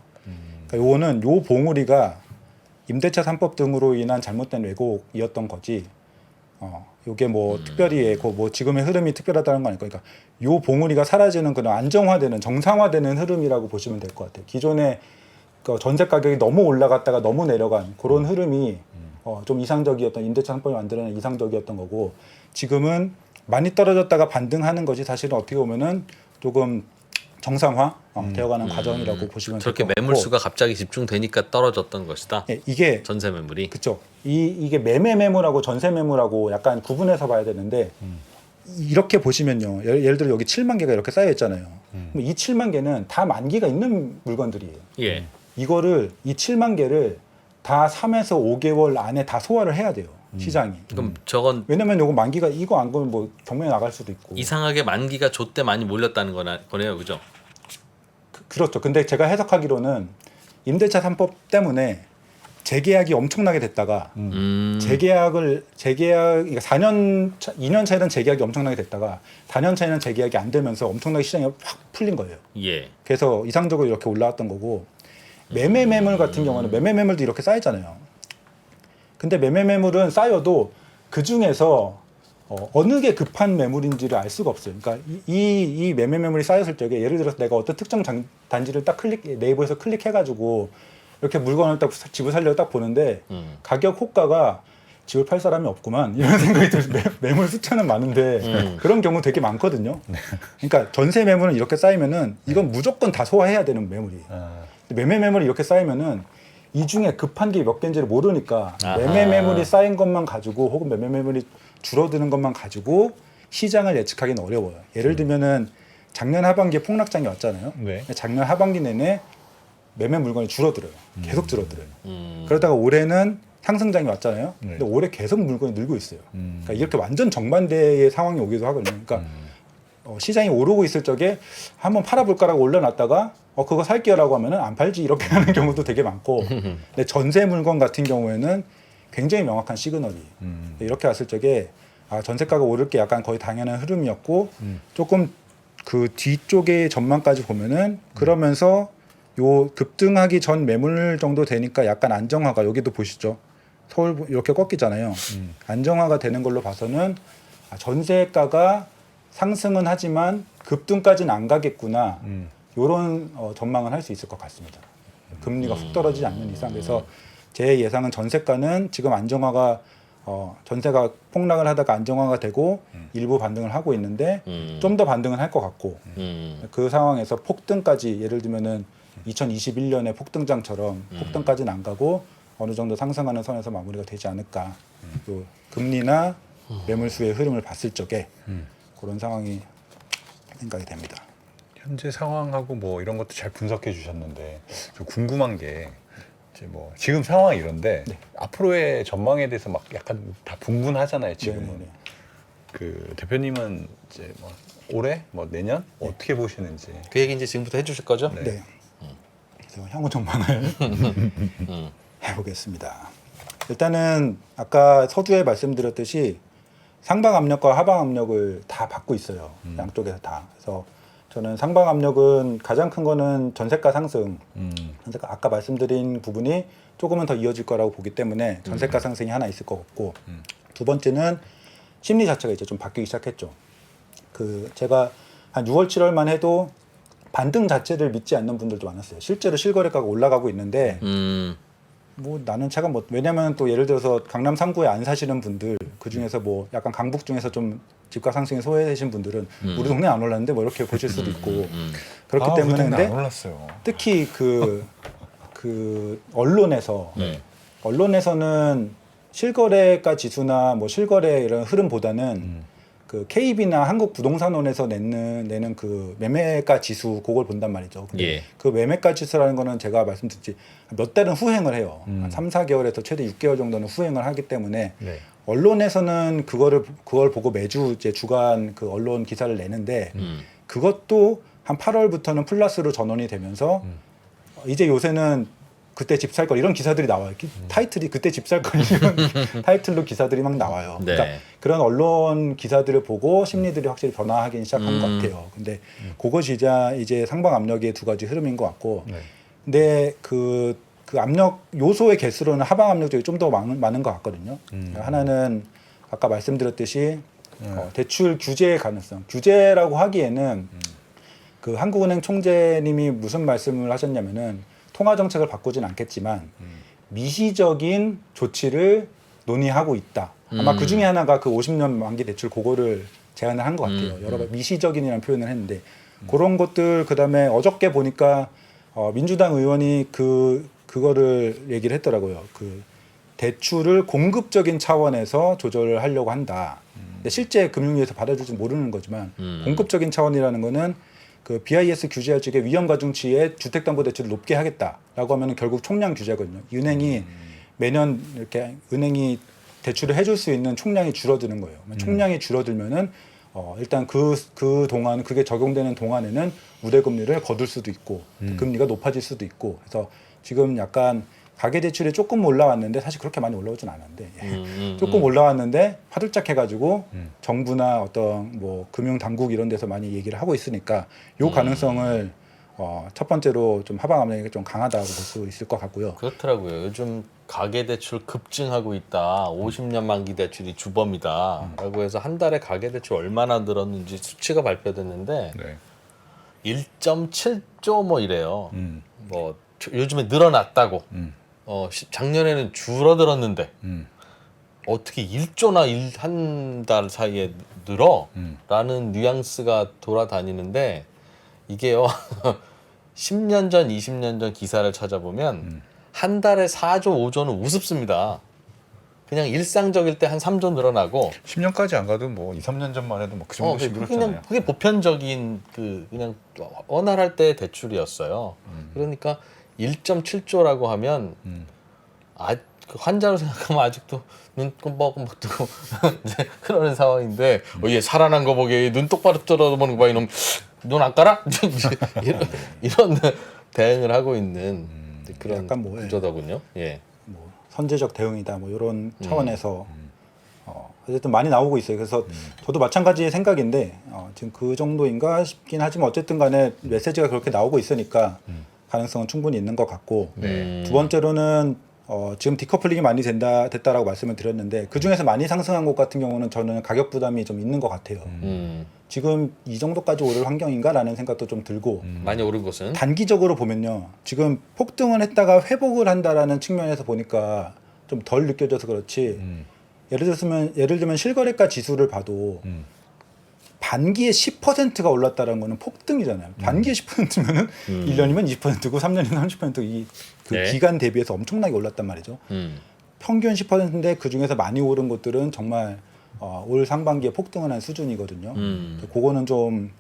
그러니까 요거는 요 봉우리가 임대차 3법 등으로 인한 잘못된 왜곡이었던 거지. 요게 뭐 특별히 뭐 지금의 흐름이 특별하다는 거 아니까. 그러니까 요 봉우리가 사라지는 그런 안정화되는 정상화되는 흐름이라고 보시면 될 것 같아요. 기존에 그 전세 가격이 너무 올라갔다가 너무 내려간 그런 흐름이 좀 이상적이었던 임대차 3법이 만들어낸 이상적이었던 거고 지금은 많이 떨어졌다가 반등하는 것이 사실은 어떻게 보면은 조금 정상화 되어가는 과정이라고 보시면 될 저렇게 것 같고 매물수가 갑자기 집중되니까 떨어졌던 것이다. 예, 이게 전세 매물이. 그렇죠. 이게 매매 매물하고 전세 매물하고 약간 구분해서 봐야 되는데 이렇게 보시면요. 예를 들어 여기 7만 개가 이렇게 쌓여 있잖아요. 그럼 이 7만 개는 다 만기가 있는 물건들이에요. 예. 이거를 이 7만 개를 다 3에서 5개월 안에 다 소화를 해야 돼요. 시장이. 그럼 저건 왜냐면 요거 만기가 이거 안 그러면 뭐 경매에 나갈 수도 있고. 이상하게 만기가 좆때 많이 몰렸다는 거네요, 그죠? 그렇죠. 근데 제가 해석하기로는 임대차 3법 때문에 재계약이 엄청나게 됐다가 재계약 그러니까 2년 차에는 재계약이 엄청나게 됐다가 4년 차에는 재계약이 안 되면서 엄청나게 시장이 확 풀린 거예요. 예. 그래서 이상적으로 이렇게 올라왔던 거고 매매 매물 같은 경우는 매매 매물도 이렇게 쌓였잖아요. 근데 매매 매물은 쌓여도 그 중에서 어느 게 급한 매물인지를 알 수가 없어요. 그러니까 이 매매 매물이 쌓였을 적에 예를 들어서 내가 어떤 특정 단지를 딱 네이버에서 클릭해가지고 이렇게 물건을 딱 집을 살려고 딱 보는데 가격 호가가 집을 팔 사람이 없구만 이런 생각이 들어요. 매물 숫자는 많은데 그런 경우 되게 많거든요. 그러니까 전세 매물은 이렇게 쌓이면은 이건 무조건 다 소화해야 되는 매물이에요. 매매 매물이 이렇게 쌓이면은 이 중에 급한 게 몇 개인지를 모르니까 매매 매물이 쌓인 것만 가지고 혹은 매매 매물이 줄어드는 것만 가지고 시장을 예측하기는 어려워요. 예를 들면은 작년 하반기에 폭락장이 왔잖아요. 네. 작년 하반기 내내 매매 물건이 줄어들어요. 계속 줄어들어요. 그러다가 올해는 상승장이 왔잖아요. 네. 근데 올해 계속 물건이 늘고 있어요. 그러니까 이렇게 완전 정반대의 상황이 오기도 하거든요. 그러니까 시장이 오르고 있을 적에 한번 팔아볼까라고 올려놨다가 그거 살게요라고 하면은 안 팔지 이렇게 하는 경우도 되게 많고 근데 전세 물건 같은 경우에는 굉장히 명확한 시그널이 이렇게 왔을 적에 전세가가 오를 게 약간 거의 당연한 흐름이었고 조금 그 뒤쪽의 전망까지 보면은 그러면서 요 급등하기 전 매물 정도 되니까 약간 안정화가 여기도 보시죠. 서울 이렇게 꺾이잖아요. 안정화가 되는 걸로 봐서는 전세가가 상승은 하지만 급등까지는 안 가겠구나. 이런 전망을 할 수 있을 것 같습니다. 금리가 훅 떨어지지 않는 이상. 그래서 제 예상은 전세가는 지금 안정화가 전세가 폭락을 하다가 안정화가 되고 일부 반등을 하고 있는데 좀 더 반등을 할 것 같고 그 상황에서 폭등까지 예를 들면은 2021년에 폭등장처럼 폭등까지는 안 가고 어느 정도 상승하는 선에서 마무리가 되지 않을까. 또 금리나 매물수의 흐름을 봤을 적에 그런 상황이 생각이 됩니다. 현재 상황하고 뭐 이런 것도 잘 분석해 주셨는데 좀 궁금한 게 이제 뭐 지금 상황이 이런데 네. 앞으로의 전망에 대해서 막 약간 다 분분하잖아요 지금은. 네네네. 그 대표님은 이제 뭐 올해 뭐 내년 어떻게 보시는지. 그 얘기 이제 지금부터 해주실 거죠? 네. 네. 그래서 향후 전망을 해보겠습니다. 일단은 아까 서두에 말씀드렸듯이 상방 압력과 하방 압력을 다 받고 있어요. 양쪽에서 다. 그래서 저는 상방 압력은 가장 큰 거는 전세가 상승. 전세가 아까 말씀드린 부분이 조금은 더 이어질 거라고 보기 때문에 전세가 상승이 하나 있을 것 같고 두 번째는 심리 자체가 이제 좀 바뀌기 시작했죠. 그 제가 한 6월 7월만 해도 반등 자체를 믿지 않는 분들도 많았어요. 실제로 실거래가가 올라가고 있는데 뭐 나는 차가 뭐 왜냐면 또 예를 들어서 강남 3구에 안 사시는 분들 그 중에서 뭐 약간 강북 중에서 좀 집가 상승에 소외되신 분들은 우리 동네 안 올랐는데 뭐 이렇게 보실 수도 있고 그렇기 아, 때문에 우리 동네 근데 안 올랐어요. 특히 그 언론에서 언론에서는 실거래가 지수나 뭐 실거래 이런 흐름보다는 그 KB나 한국부동산원에서 내는 그 매매가 지수 그걸 본단 말이죠. 근데 예. 그 매매가 지수라는 거는 제가 말씀드렸지 몇 달은 후행을 해요. 한 3, 4개월에서 최대 6개월 정도는 후행을 하기 때문에 네. 언론에서는 그걸 보고 매주 이제 주간 그 언론 기사를 내는데 그것도 한 8월부터는 플러스로 전환이 되면서 이제 요새는 그때 집 살 거 이런 기사들이 나와요. 타이틀이 그때 집 살 거 이런 타이틀로 기사들이 막 나와요. 네. 그러니까 그런 언론 기사들을 보고 심리들이 확실히 변화하기 시작한 것 같아요. 근데 그것이 이제 상방 압력의 두 가지 흐름인 것 같고, 네. 근데 그 압력 요소의 개수로는 하방 압력 쪽이 좀 더 많은 것 같거든요. 하나는 아까 말씀드렸듯이 대출 규제의 가능성. 규제라고 하기에는 그 한국은행 총재님이 무슨 말씀을 하셨냐면은 통화 정책을 바꾸진 않겠지만 미시적인 조치를 논의하고 있다. 아마 그 중에 하나가 그 50년 만기 대출 그거를 제안을 한 것 같아요. 여러 가지 미시적인이라는 표현을 했는데 그런 것들 그다음에 어저께 보니까 민주당 의원이 그거를 얘기를 했더라고요. 그 대출을 공급적인 차원에서 조절을 하려고 한다. 근데 실제 금융위에서 받아줄지 모르는 거지만 공급적인 차원이라는 거는 그 BIS 규제할 적에 위험 가중치의 주택담보대출을 높게 하겠다라고 하면은 결국 총량 규제거든요. 은행이 매년 이렇게 은행이 대출을 해줄 수 있는 총량이 줄어드는 거예요. 총량이 줄어들면은 일단 그 동안 그게 적용되는 동안에는 우대금리를 거둘 수도 있고 금리가 높아질 수도 있고 그래서 지금 약간 가계대출이 조금 올라왔는데 사실 그렇게 많이 올라오진 않았는데 조금 올라왔는데 화들짝 해가지고 정부나 어떤 뭐 금융당국 이런 데서 많이 얘기를 하고 있으니까 요 가능성을 첫 번째로 좀 하방 압력이 좀 강하다고 볼 수 있을 것 같고요. 그렇더라고요. 요즘 가계대출 급증하고 있다. 50년 만기 대출이 주범이다. 라고 해서 한 달에 가계대출 얼마나 늘었는지 수치가 발표됐는데 네. 1.7조 뭐 이래요. 뭐 요즘에 늘어났다고. 작년에는 줄어들었는데 어떻게 1조나 한 달 사이에 늘어? 라는 뉘앙스가 돌아다니는데 이게요. 10년 전, 20년 전 기사를 찾아보면 한 달에 4조, 5조는 우습습니다. 그냥 일상적일 때 한 3조 늘어나고 10년까지 안 가도 뭐 2, 3년 전만 해도 뭐 그 정도씩 늘었잖아요. 그냥 그게 보편적인 그냥 원활할 때의 대출이었어요. 그러니까 1.7조라고 하면 그 환자로 생각하면 아직도 눈금벅금벅 뜨고 이제 그러는 상황인데 얘 살아난 거 보게 눈 똑바로 쳐다보는 거 봐 이놈 눈 안 깔아? 이런 대응을 하고 있는 그런 약간 뭐, 구조더군요. 예. 뭐 선제적 대응이다 뭐 이런 차원에서 어쨌든 많이 나오고 있어요. 그래서 저도 마찬가지의 생각인데 지금 그 정도인가 싶긴 하지만 어쨌든 간에 메시지가 그렇게 나오고 있으니까 가능성은 충분히 있는 것 같고 두 번째로는 지금 디커플링이 많이 됐다라고 말씀을 드렸는데 그 중에서 많이 상승한 곳 같은 경우는 저는 가격 부담이 좀 있는 것 같아요. 지금 이 정도까지 오를 환경인가라는 생각도 좀 들고 많이 오른 것은 단기적으로 보면요. 지금 폭등을 했다가 회복을 한다라는 측면에서 보니까 좀 덜 느껴져서 그렇지 예를 들면 실거래가 지수를 봐도 반기에 10%가 올랐다는 거는 폭등이잖아요. 반기에 10%면은 1년이면 20%고 3년이면 30%이 그 네. 기간 대비해서 엄청나게 올랐단 말이죠. 평균 10%인데 그 중에서 많이 오른 곳들은 정말 올 상반기에 폭등을 한 수준이거든요. 그거는 좀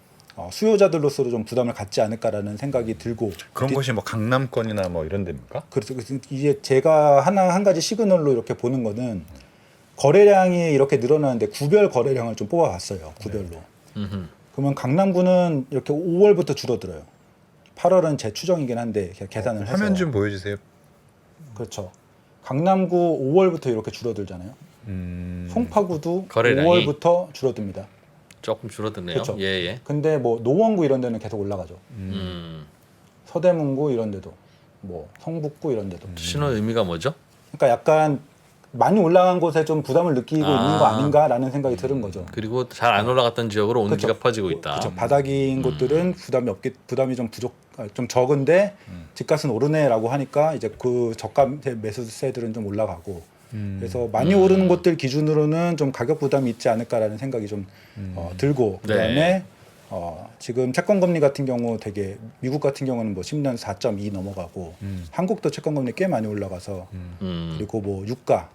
수요자들로서 좀 부담을 갖지 않을까라는 생각이 들고 그런 것이 뭐 강남권이나 뭐 이런 데입니까? 그래서 이제 제가 한 가지 시그널로 이렇게 보는 거는 거래량이 이렇게 늘어나는데 구별 거래량을 좀 뽑아봤어요. 구별로. 그러면 강남구는 이렇게 5월부터 줄어들어요. 8월은 제 추정이긴 한데 계산을 해서. 화면 좀 보여주세요. 그렇죠. 강남구 5월부터 이렇게 줄어들잖아요. 송파구도 거래량이? 5월부터 줄어듭니다. 조금 줄어드네요. 그렇죠. 예. 근데 뭐 노원구 이런 데는 계속 올라가죠. 서대문구 이런 데도 뭐 성북구 이런 데도. 신호 의미가 뭐죠? 그러니까 약간 많이 올라간 곳에 좀 부담을 느끼고 있는 거 아닌가라는 생각이 드는 거죠. 그리고 잘 안 올라갔던 지역으로 온기가 퍼지고 있다. 그렇죠. 바닥인 곳들은 부담이 좀 좀 적은데 집값은 오르네라고 하니까 이제 그 저가 매수세들은 좀 올라가고. 그래서 많이 오르는 곳들 기준으로는 좀 가격 부담이 있지 않을까라는 생각이 좀 들고 그다음에 네. 지금 채권 금리 같은 경우 되게 미국 같은 경우는 뭐 10년 4.2 넘어가고 한국도 채권 금리 꽤 많이 올라가서 그리고 뭐 유가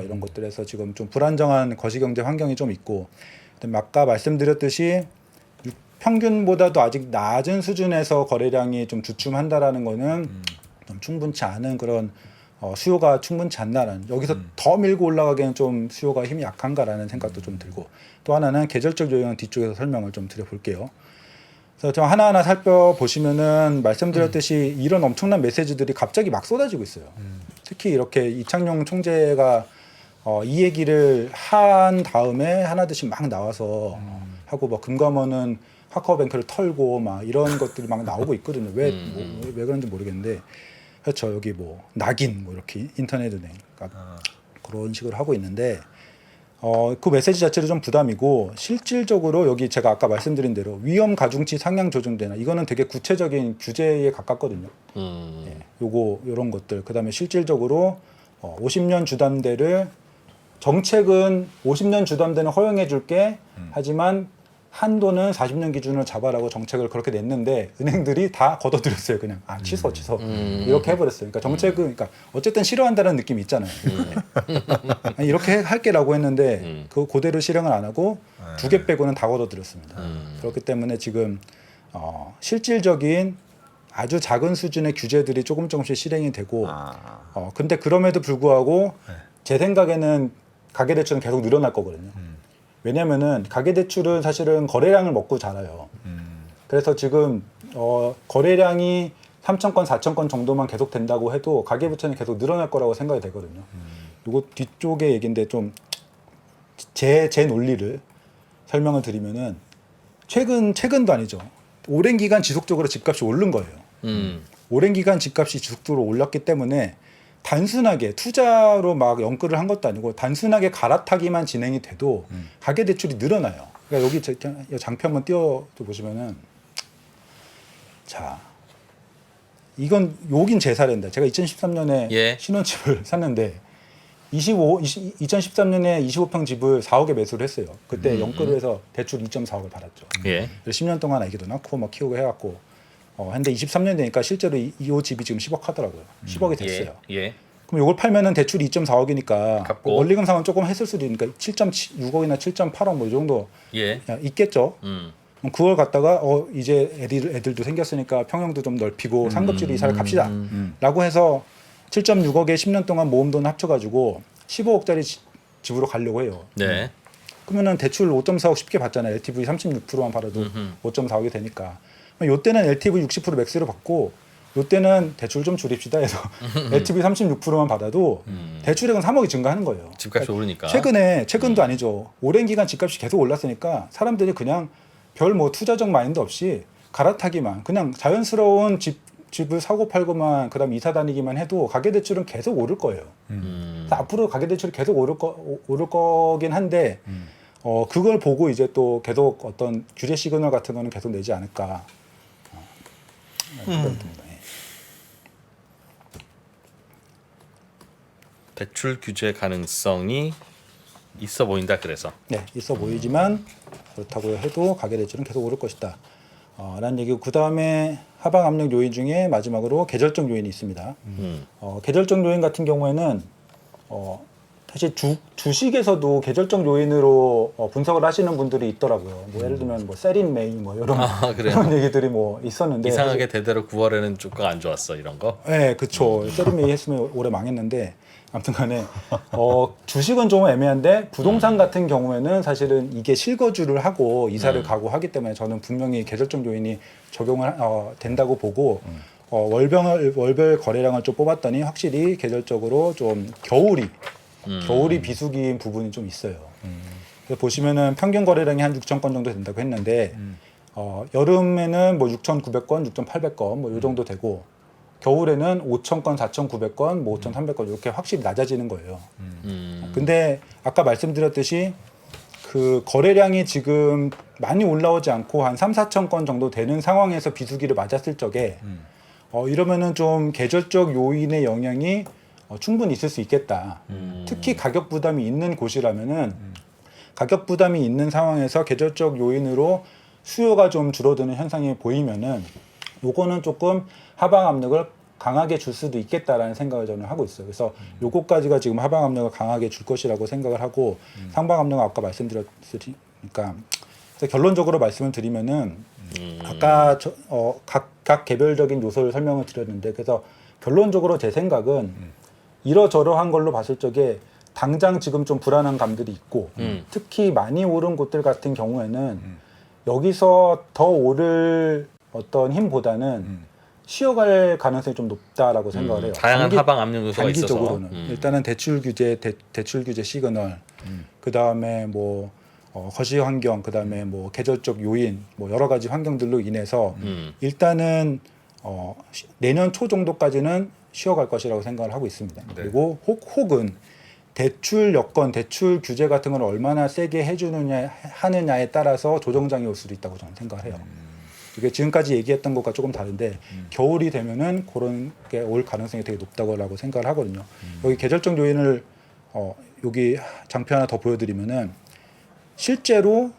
이런 것들에서 지금 좀 불안정한 거시경제 환경이 좀 있고 그다음에 아까 말씀드렸듯이 평균보다도 아직 낮은 수준에서 거래량이 좀 주춤한다라는 거는 좀 충분치 않은 그런 수요가 충분치 않나라는 여기서 더 밀고 올라가기에는 좀 수요가 힘이 약한가라는 생각도 좀 들고 또 하나는 계절적 요인은 뒤쪽에서 설명을 좀 드려볼게요. 그래서 좀 하나하나 살펴보시면은 말씀드렸듯이 이런 엄청난 메시지들이 갑자기 막 쏟아지고 있어요. 특히 이렇게 이창용 총재가 이 얘기를 한 다음에 하나둘씩 막 나와서 하고 뭐 금감원은 카카오뱅크를 털고 막 이런 것들이 막 나오고 있거든요. 왜 그런지 모르겠는데 그렇죠. 여기 뭐 낙인 뭐 이렇게 인터넷은행 그런 식으로 하고 있는데 그 메시지 자체도 좀 부담이고 실질적으로 여기 제가 아까 말씀드린 대로 위험 가중치 상향 조정되나 이거는 되게 구체적인 규제에 가깝거든요. 예, 요런 것들 그다음에 실질적으로 50년 주담대를 정책은 50년 주담대는 허용해 줄게 하지만 한도는 40년 기준으로 잡아라고 정책을 그렇게 냈는데 은행들이 다 걷어들였어요. 그냥 취소 이렇게 해버렸어요. 그러니까 정책은 그러니까 어쨌든 싫어한다는 느낌이 있잖아요. 아니, 이렇게 할게라고 했는데 그 그대로 실행을 안 하고 2개 빼고는 다 걷어들였습니다. 그렇기 때문에 지금 실질적인 아주 작은 수준의 규제들이 조금씩 실행이 되고 근데 그럼에도 불구하고 제 생각에는 가계대출은 계속 늘어날 거거든요. 왜냐면은 가계대출은 사실은 거래량을 먹고 자라요. 그래서 지금 거래량이 3천 건, 4천 건 정도만 계속 된다고 해도 가계부채는 계속 늘어날 거라고 생각이 되거든요. 이거 뒤쪽의 얘기인데 좀 제 논리를 설명을 드리면은 최근도 아니죠. 오랜 기간 지속적으로 집값이 오른 거예요. 오랜 기간 집값이 지속적으로 올랐기 때문에 단순하게 투자로 막 연끌을 한 것도 아니고 단순하게 갈아타기만 진행이 돼도 가계대출이 늘어나요. 그러니까 여기 장표 한번 띄워 보시면은 자 여긴 제 사례인데 제가 2013년에 신혼집을 샀는데 2013년에 25평 집을 4억에 매수를 했어요. 그때 연끌을 해서 대출 2.4억을 받았죠. 그래서 10년 동안 아기도 낳고 막 키우고 해갖고 근데 23년 되니까 실제로 이 집이 지금 10억 하더라고요. 10억이 됐어요. 그럼 이걸 팔면은 대출이 2.4억이니까 원리금상은 조금 했을 수도 있으니까 7.6억이나 7.8억 뭐 이 정도 있겠죠. 그럼 그걸 갖다가 이제 애들도 생겼으니까 평형도 좀 넓히고 상급지로 이사를 갑시다. 라고 해서 7.6억에 10년 동안 모음돈 합쳐가지고 15억짜리 집으로 가려고 해요. 그러면은 대출 5.4억 쉽게 받잖아요. LTV 36%만 받아도 5.4억이 되니까. 요때는 LTV 60% 맥스로 받고 요때는 대출 좀 줄입시다 해서 LTV 36%만 받아도 대출액은 3억이 증가하는 거예요. 집값이 오르니까. 최근도 아니죠. 오랜 기간 집값이 계속 올랐으니까 사람들이 그냥 별 뭐 투자적 마인드 없이 갈아타기만 그냥 자연스러운 집을 사고 팔고만 그다음 이사 다니기만 해도 가계대출은 계속 오를 거예요. 앞으로 가계대출이 계속 오를 거긴 한데 그걸 보고 이제 또 계속 어떤 규제 시그널 같은 거는 계속 내지 않을까. 대출 규제 가능성이 있어 보인다 그래서. 네, 있어 보이지만 그렇다고 해도 가계대출은 계속 오를 것이다. 라는 얘기고 그 다음에 하방 압력 요인 중에 마지막으로 계절적 요인이 있습니다. 계절적 요인 같은 경우에는 사실 주식에서도 계절적 요인으로 분석을 하시는 분들이 있더라고요. 뭐 예를 들면 뭐 세린 메이 뭐 이런 그래요? 그런 얘기들이 뭐 있었는데 이상하게 대대로 9월에는 주가가 안 좋았어 이런 거. 네, 그쵸. 세린 메이 했으면 올해 망했는데 아무튼간에 주식은 좀 애매한데 부동산 같은 경우에는 사실은 이게 실거주를 하고 이사를 가고 하기 때문에 저는 분명히 계절적 요인이 적용을 된다고 보고 월별 거래량을 좀 뽑았더니 확실히 계절적으로 좀 겨울이 비수기인 부분이 좀 있어요. 그래서 보시면은 평균 거래량이 한 6천 건 정도 된다고 했는데 여름에는 뭐 6,900건, 6,800건 뭐 이 정도 되고 겨울에는 5,000건, 4,900건, 뭐 5,300건 이렇게 확실히 낮아지는 거예요. 근데 아까 말씀드렸듯이 그 거래량이 지금 많이 올라오지 않고 한 3, 4천 건 정도 되는 상황에서 비수기를 맞았을 적에 이러면은 좀 계절적 요인의 영향이 충분히 있을 수 있겠다. 특히 가격 부담이 있는 곳이라면은 가격 부담이 있는 상황에서 계절적 요인으로 수요가 좀 줄어드는 현상이 보이면은 요거는 조금 하방 압력을 강하게 줄 수도 있겠다라는 생각을 저는 하고 있어요. 그래서 요거까지가 지금 하방 압력을 강하게 줄 것이라고 생각을 하고 상방 압력은 아까 말씀드렸으니까 그래서 결론적으로 말씀을 드리면은 아까 각 개별적인 요소를 설명을 드렸는데 그래서 결론적으로 제 생각은 이러저러한 걸로 봤을 적에 당장 지금 좀 불안한 감들이 있고 특히 많이 오른 곳들 같은 경우에는 여기서 더 오를 어떤 힘보다는 쉬어갈 가능성이 좀 높다라고 생각을 해요. 다양한 하방 압력 요소가 단기적으로는 있어서. 일단은 대출 규제 시그널, 그 다음에 뭐 거시 환경, 그 다음에 뭐 계절적 요인, 뭐 여러 가지 환경들로 인해서 일단은 내년 초 정도까지는 쉬어갈 것이라고 생각을 하고 있습니다. 그리고 혹은 대출 여건, 대출 규제 같은 걸 얼마나 세게 해주느냐 하느냐에 따라서 조정장이 올 수도 있다고 저는 생각을 해요. 이게 지금까지 얘기했던 것과 조금 다른데 겨울이 되면은 그런 게 올 가능성이 되게 높다고 생각을 하거든요. 여기 계절적 요인을 여기 장표 하나 더 보여드리면은 실제로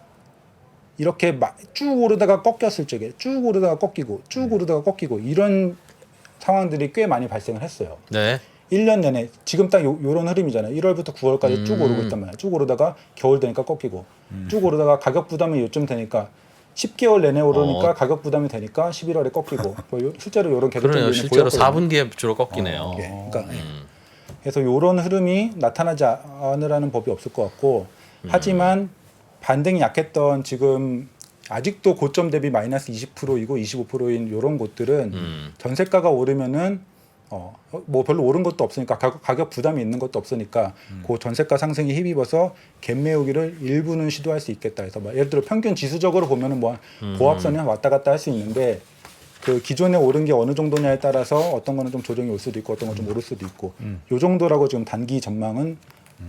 이렇게 쭉 오르다가 꺾였을 적에 쭉 오르다가 꺾이고 쭉 오르다가 꺾이고 이런 상황들이 꽤 많이 발생을 했어요. 네. 1년 내내 지금 딱 요런 흐름이잖아요. 1월부터 9월까지 쭉 오르고 있단 말이에요. 쭉 오르다가 겨울 되니까 꺾이고 쭉 오르다가 가격 부담이 요즘 되니까 10개월 내내 오르니까 가격 부담이 되니까 11월에 꺾이고 실제로 이런 계절적 그러네요. 요인이 실제로 보였거든요. 4분기에 주로 꺾이네요. 예, 그러니까 그래서 이런 흐름이 나타나지 않으라는 법이 없을 것 같고 하지만 반등이 약했던 지금 아직도 고점 대비 마이너스 20%이고 25%인 이런 곳들은 전세가가 오르면은 뭐 별로 오른 것도 없으니까 가격 부담이 있는 것도 없으니까 그 전세가 상승에 힘입어서 갭 메우기를 일부는 시도할 수 있겠다 해서 예를 들어 평균 지수적으로 보면은 뭐 보합선이 왔다 갔다 할 수 있는데 그 기존에 오른 게 어느 정도냐에 따라서 어떤 거는 좀 조정이 올 수도 있고 어떤 건 좀 오를 수도 있고 요 정도라고 지금 단기 전망은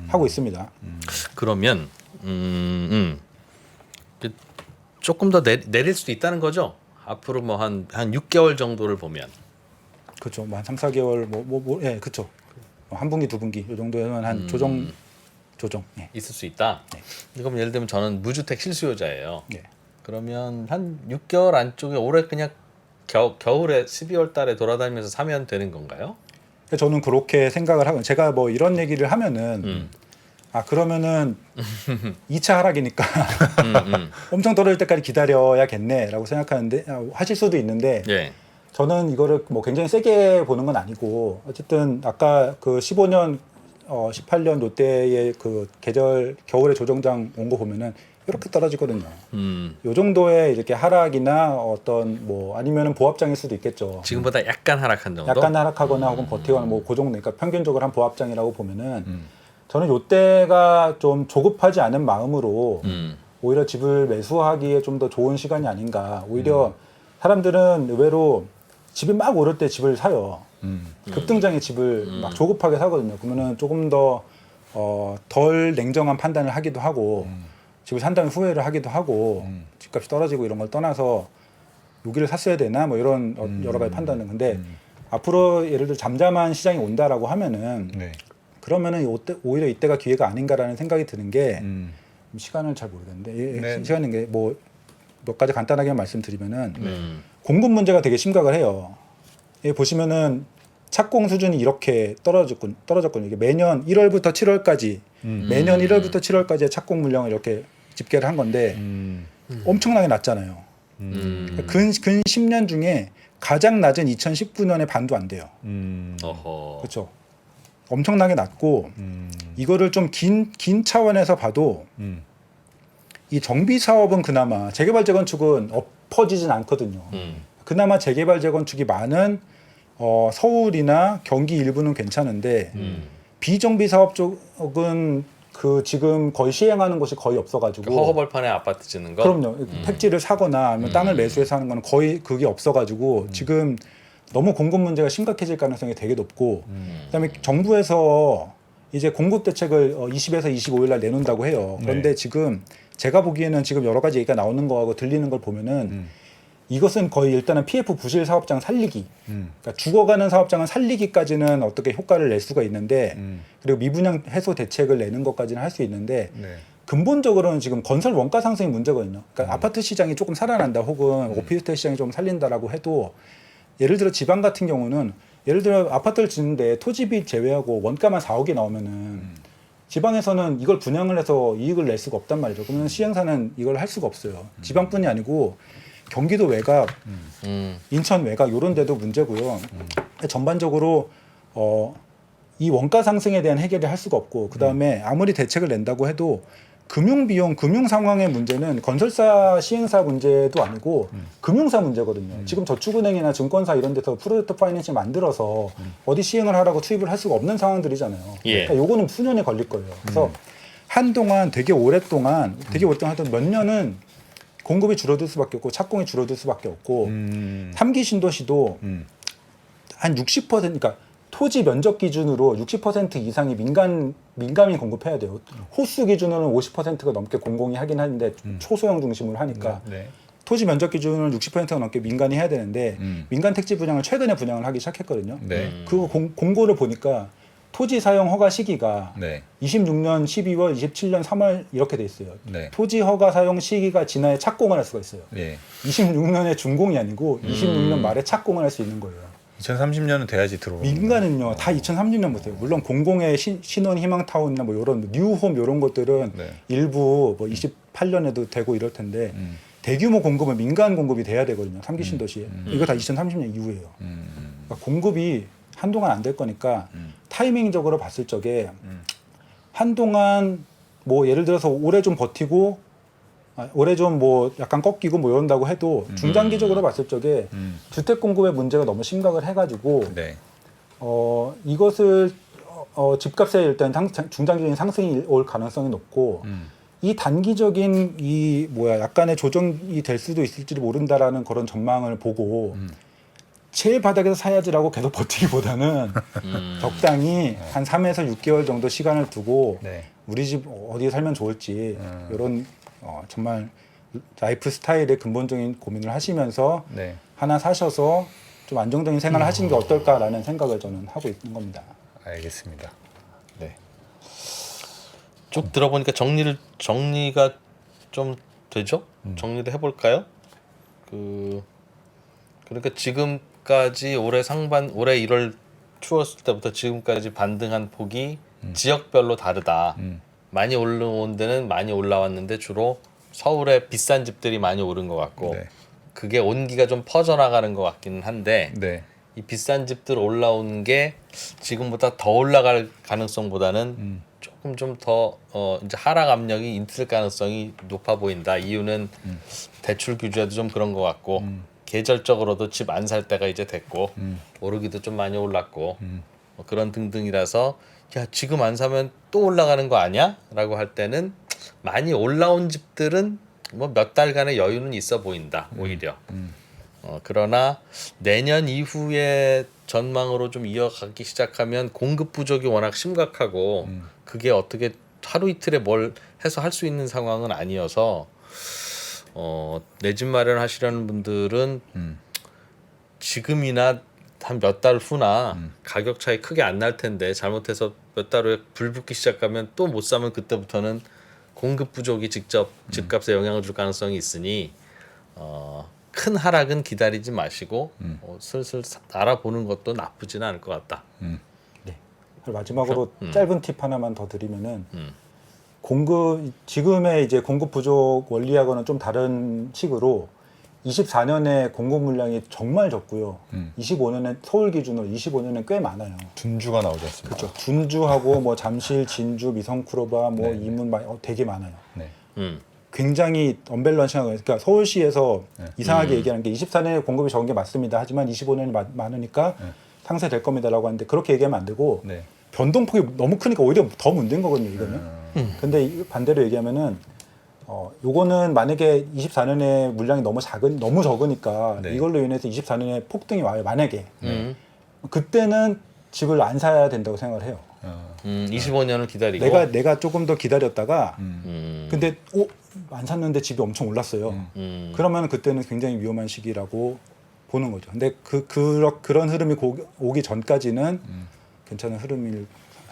하고 있습니다. 그러면 조금 더 내릴 수도 있다는 거죠. 앞으로 뭐 한 6개월 정도를 보면. 그렇죠. 뭐 한 3, 4개월 예, 그렇죠. 한 분기, 두 분기 요 정도에는 한 조정 예. 있을 수 있다. 네. 그럼 예를 들면 저는 무주택 실수요자예요. 예. 그러면 한 6개월 안쪽에 올해 그냥 겨울에 12월 달에 돌아다니면서 사면 되는 건가요? 저는 그렇게 생각을 하고 제가 뭐 이런 얘기를 하면은 그러면은 2차 하락이니까 엄청 떨어질 때까지 기다려야겠네라고 생각하는데 하실 수도 있는데 예. 저는 이거를 뭐 굉장히 세게 보는 건 아니고 어쨌든 아까 그 15년 18년 롯데의 그 계절 겨울에 조정장 온 거 보면은 이렇게 떨어지거든요. 요 정도의 이렇게 하락이나 어떤 뭐 아니면은 보합장일 수도 있겠죠. 지금보다 약간 하락한 정도. 약간 하락하거나 혹은 버티거나 뭐 그 정도. 그러니까 평균적으로 한 보합장이라고 보면은 저는 요때가 좀 조급하지 않은 마음으로 오히려 집을 매수하기에 좀 더 좋은 시간이 아닌가. 오히려 사람들은 의외로 집이 막 오를 때 집을 사요. 급등장에 집을 막 조급하게 사거든요. 그러면은 조금 더 덜 냉정한 판단을 하기도 하고 집을 산 다음에 후회를 하기도 하고 집값이 떨어지고 이런 걸 떠나서 여기를 샀어야 되나 뭐 이런 여러 가지 판단은. 근데 앞으로 예를 들어 잠잠한 시장이 온다라고 하면은 네. 그러면은 오히려 이때가 기회가 아닌가라는 생각이 드는 게 시간을 잘 모르겠는데 네. 시간인 게 뭐 몇 가지 간단하게 말씀드리면은 음. 공급 문제가 되게 심각을 해요. 보시면은 착공 수준이 이렇게 떨어졌군요. 이게 매년 1월부터 7월까지 매년 1월부터 7월까지의 착공 물량을 이렇게 집계를 한 건데 엄청나게 낮잖아요. 근 10년 중에 가장 낮은 2019년에 반도 안 돼요. 어허. 그렇죠. 엄청나게 낮고 이거를 좀 긴 차원에서 봐도 이 정비 사업은 그나마 재개발 재건축은 엎어지진 않거든요. 그나마 재개발 재건축이 많은 서울이나 경기 일부는 괜찮은데 비정비 사업 쪽은 그 지금 거의 시행하는 곳이 거의 없어가지고 허허벌판에 아파트 짓는 거? 그럼요. 택지를 사거나 아니면 땅을 매수해서 하는 건 거의 그게 없어가지고 지금 너무 공급 문제가 심각해질 가능성이 되게 높고 그다음에 정부에서 이제 공급 대책을 20에서 25일 날 내놓는다고 해요. 그런데 네. 지금 제가 보기에는 지금 여러 가지 얘기가 나오는 거하고 들리는 걸 보면은 이것은 거의 일단은 PF 부실 사업장 살리기, 그러니까 죽어가는 사업장을 살리기까지는 어떻게 효과를 낼 수가 있는데 그리고 미분양 해소 대책을 내는 것까지는 할 수 있는데 네. 근본적으로는 지금 건설 원가 상승이 문제거든요. 그러니까 아파트 시장이 조금 살아난다 혹은 오피스텔 시장이 좀 살린다라고 해도 예를 들어 지방 같은 경우는 예를 들어 아파트를 짓는데 토지비 제외하고 원가만 4억이 나오면은 지방에서는 이걸 분양을 해서 이익을 낼 수가 없단 말이죠. 그러면 시행사는 이걸 할 수가 없어요. 지방뿐이 아니고 경기도 외곽, 인천 외곽 이런 데도 문제고요. 전반적으로 이 원가 상승에 대한 해결을 할 수가 없고 그 다음에 아무리 대책을 낸다고 해도 금융 비용, 금융 상황의 문제는 건설사 시행사 문제도 아니고 금융사 문제거든요. 지금 저축은행이나 증권사 이런 데서 프로젝트 파이낸싱 만들어서 어디 시행을 하라고 투입을 할 수가 없는 상황들이잖아요. 예. 그러니까 요거는 수년이 걸릴 거예요. 그래서 한동안 되게 오랫동안 하여튼 몇 년은 공급이 줄어들 수밖에 없고 착공이 줄어들 수밖에 없고 3기 신도시도 한 60% 그러니까 토지 면적 기준으로 60% 이상이 민간이 공급해야 돼요. 호수 기준으로는 50%가 넘게 공공이 하긴 하는데 초소형 중심으로 하니까 네. 토지 면적 기준을 60%가 넘게 민간이 해야 되는데 민간 택지 분양을 최근에 분양을 하기 시작했거든요. 네. 그 공고를 보니까 토지 사용 허가 시기가 네. 26년 12월, 27년 3월 이렇게 돼 있어요. 네. 토지 허가 사용 시기가 지나야 착공을 할 수가 있어요. 네. 26년에 준공이 아니고 26년 말에 착공을 할 수 있는 거예요. 2030년은 돼야지 들어오는 민간은요 다 2030년부터요. 물론 공공의 신혼 희망타운이나 뭐 이런 뉴홈 이런 것들은 네. 일부 뭐 28년에도 되고 이럴 텐데 대규모 공급은 민간 공급이 돼야 되거든요. 3기 신도시에 이거 다 2030년 이후예요. 그러니까 공급이 한동안 안 될 거니까 타이밍적으로 봤을 적에 한동안 뭐 예를 들어서 올해 좀 버티고 올해 좀 뭐 약간 꺾이고 뭐 이런다고 해도 중장기적으로 봤을 적에 주택 공급의 문제가 너무 심각을 해가지고 네. 이것을 집값에 일단 중장기적인 상승이 올 가능성이 높고 이 단기적인 이 약간의 조정이 될 수도 있을지 모른다라는 그런 전망을 보고 제일 바닥에서 사야지라고 계속 버티기보다는 적당히 한 3에서 6개월 정도 시간을 두고 네. 우리 집 어디에 살면 좋을지 이런 정말 라이프 스타일의 근본적인 고민을 하시면서 네. 하나 사셔서 좀 안정적인 생활을 하시는 게 어떨까라는 생각을 저는 하고 있는 겁니다. 알겠습니다. 네. 쭉 들어보니까 정리가 좀 되죠? 정리를 해볼까요? 그러니까 지금까지 올해 1월 추웠을 때부터 지금까지 반등한 폭이 지역별로 다르다. 많이 올라온 데는 많이 올라왔는데 주로 서울의 비싼 집들이 많이 오른 것 같고 네. 그게 온기가 좀 퍼져나가는 것 같기는 한데 네. 이 비싼 집들 올라오는 게 지금보다 더 올라갈 가능성보다는 조금 좀 더 이제 하락 압력이 있을 가능성이 높아 보인다. 이유는 대출 규제도 좀 그런 것 같고 계절적으로도 집 안 살 때가 이제 됐고 오르기도 좀 많이 올랐고 뭐 그런 등등이라서 야 지금 안 사면 또 올라가는 거 아니야? 라고 할 때는 많이 올라온 집들은 뭐 몇 달간의 여유는 있어 보인다 오히려. 그러나 내년 이후의 전망으로 좀 이어가기 시작하면 공급 부족이 워낙 심각하고 그게 어떻게 하루 이틀에 뭘 해서 할 수 있는 상황은 아니어서 내 집 마련하시려는 분들은 지금이나 한 몇 달 후나 가격 차이 크게 안 날 텐데 잘못해서 몇 달 후에 불 붙기 시작하면 또 못 사면 그때부터는 공급 부족이 직접 집값에 영향을 줄 가능성이 있으니 큰 하락은 기다리지 마시고 슬슬 알아보는 것도 나쁘지는 않을 것 같다. 네. 마지막으로 그렇죠? 짧은 팁 하나만 더 드리면은 지금의 이제 공급 부족 원리하고는 좀 다른 식으로 24년에 공급 물량이 정말 적고요. 25년에 서울 기준으로 25년에 꽤 많아요. 둔주가 나오지 않습니까? 그렇죠. 둔주하고 뭐 잠실, 진주, 미성쿠로바, 뭐 네. 이문 되게 많아요. 네. 굉장히 언밸런싱한 거예요. 그러니까 서울시에서 네. 이상하게 얘기하는 게 24년에 공급이 적은 게 맞습니다. 하지만 25년이 많으니까 상쇄될 겁니다라고 하는데 그렇게 얘기하면 안 되고 네. 변동폭이 너무 크니까 오히려 더 문제인 거거든요. 이거는. 근데 반대로 얘기하면은 요거는 만약에 24년에 물량이 너무 적으니까 네. 이걸로 인해서 24년에 폭등이 와요. 만약에 그때는 집을 안 사야 된다고 생각을 해요. 25년을 기다리고 내가 조금 더 기다렸다가 근데 안 샀는데 집이 엄청 올랐어요. 그러면 그때는 굉장히 위험한 시기라고 보는 거죠. 근데 그런 흐름이 오기 전까지는 괜찮은 흐름일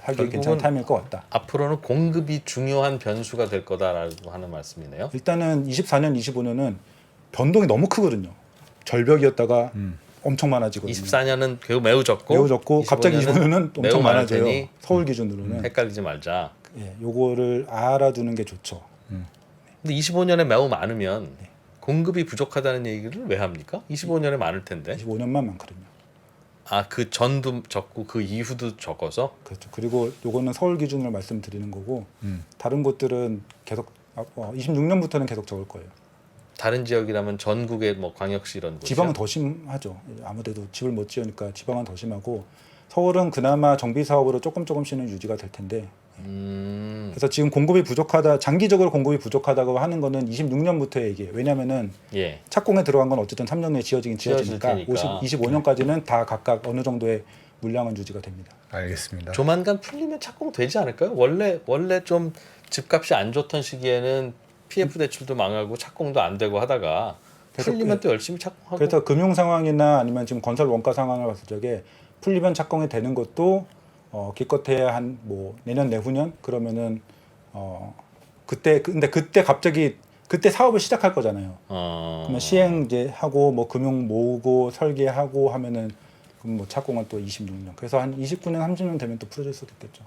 하기 결국은 괜찮은 타임일 것 같다. 앞으로는 공급이 중요한 변수가 될 거다라고 하는 말씀이네요. 일단은 24년, 25년은 변동이 너무 크거든요. 절벽이었다가 엄청 많아지거든요. 24년은 매우 적고 매우 적고 갑자기 25년은 매우 엄청 많을 많아져요. 테니 서울 기준으로는. 헷갈리지 말자. 예, 요거를 알아두는 게 좋죠. 근데 25년에 매우 많으면 공급이 부족하다는 얘기를 왜 합니까? 25년에 많을 텐데. 25년만 많거든요. 아, 그 전도 적고 그 이후도 적어서 그렇죠. 그리고 요거는 서울 기준으로 말씀드리는 거고 다른 곳들은 계속 26년부터는 계속 적을 거예요. 다른 지역이라면 전국의 뭐 광역시 이런 곳 지방은 더 심하죠. 아무데도 집을 못 지으니까 지방은 더 심하고 서울은 그나마 정비 사업으로 조금씩은 유지가 될 텐데 그래서 지금 공급이 부족하다, 장기적으로 공급이 부족하다고 하는 거는 26년부터의 얘기예요. 왜냐하면은 예. 착공에 들어간 건 어쨌든 3년 내에 지어지니까 테니까. 25년까지는 다 각각 어느 정도의 물량은 유지가 됩니다. 알겠습니다. 조만간 풀리면 착공되지 않을까요? 원래 좀 집값이 안 좋던 시기에는 PF 대출도 망하고 착공도 안 되고 하다가 풀리면 또 열심히 착공하고. 그래서 금융 상황이나 아니면 지금 건설 원가 상황을 봤을 적에 풀리면 착공이 되는 것도 기껏해야 한 뭐 내년 내후년 그러면은 근데 그때 갑자기 그때 사업을 시작할 거잖아요. 그러면 시행 이제 하고 뭐 금융 모으고 설계하고 하면은 그럼 뭐 착공은 또 26년. 그래서 한 29년 30년 되면 또 풀어질 수도 있겠죠.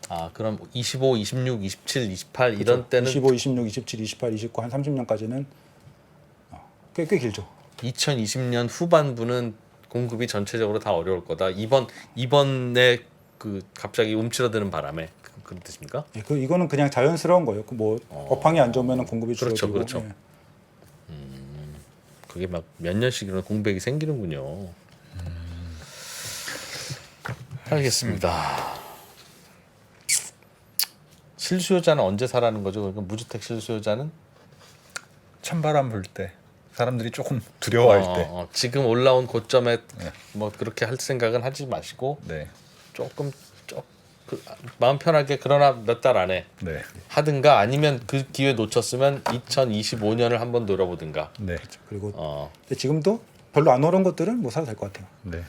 아, 그럼 25, 26, 27, 28 이런 때는 25, 26, 27, 28, 29 한 30년까지는 꽤 길죠. 2020년 후반부는 공급이 전체적으로 다 어려울 거다. 이번에 그 갑자기 움츠러드는 바람에 그런 뜻입니까? 예, 이거는 그냥 자연스러운 거예요. 뭐 업황이 안 좋으면 공급이 줄어들고. 그렇죠. 예. 그게 막 몇 년씩 이런 공백이 생기는군요. 알겠습니다. 실수요자는 언제 사라는 거죠? 그러니까 무주택 실수요자는 찬바람 불 때 사람들이 조금 두려워할 때. 지금 올라온 고점에 뭐 그렇게 할 생각은 하지 마시고 네. 조금 마음 편하게 그러나 몇 달 안에 네. 하든가 아니면 그 기회 놓쳤으면 2025년을 한번 노려보든가. 네. 그리고 네. 지금도 별로 안 오른 것들은 못 사도 될 것 같아요. 네.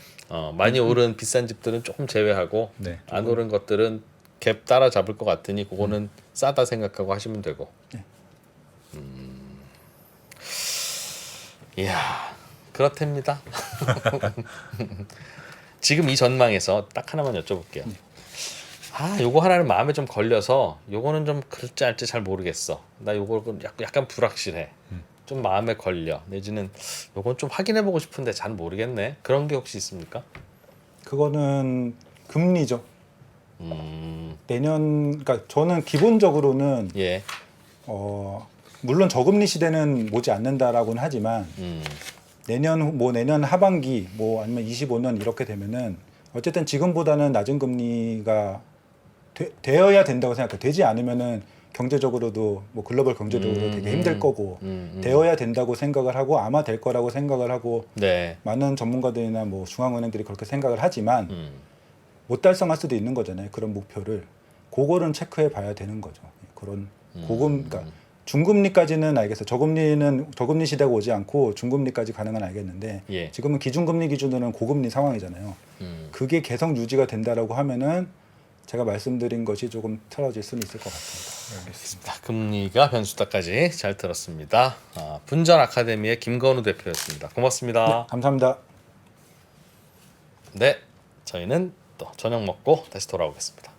많이 오른 비싼 집들은 조금 제외하고 네. 안 오른 것들은 갭 따라 잡을 것 같으니 그거는 싸다 생각하고 하시면 되고. 네. 이야, 그렇답니다. 지금 이 전망에서 딱 하나만 여쭤볼게요. 요거 하나는 마음에 좀 걸려서 요거는 좀 그럴지 알지 잘 모르겠어. 나 요거 약간 불확실해. 좀 마음에 걸려. 내지는 요건 좀 확인해보고 싶은데 잘 모르겠네. 그런 게 혹시 있습니까? 그거는 금리죠. 내년, 그러니까 저는 기본적으로는 예. 물론 저금리 시대는 오지 않는다라고는 하지만 내년 하반기 뭐 아니면 25년 이렇게 되면은 어쨌든 지금보다는 낮은 금리가 되어야 된다고 생각해요. 되지 않으면은 경제적으로도 뭐 글로벌 경제적으로 되게 힘들 거고 되어야 된다고 생각을 하고 아마 될 거라고 생각을 하고 네. 많은 전문가들이나 뭐 중앙은행들이 그렇게 생각을 하지만 못 달성할 수도 있는 거잖아요. 그런 목표를 그거는 체크해 봐야 되는 거죠. 그런 그러니까 중금리까지는 알겠어요. 저금리 시대가 오지 않고 중금리까지 가는 건 알겠는데 예. 지금은 기준금리 기준으로는 고금리 상황이잖아요. 그게 계속 유지가 된다라고 하면은 제가 말씀드린 것이 조금 틀어질 수는 있을 것 같습니다. 알겠습니다. 금리가 변수다까지 잘 들었습니다. 분전 아카데미의 김건우 대표였습니다. 고맙습니다. 감사합니다. 네, 저희는 또 저녁 먹고 다시 돌아오겠습니다.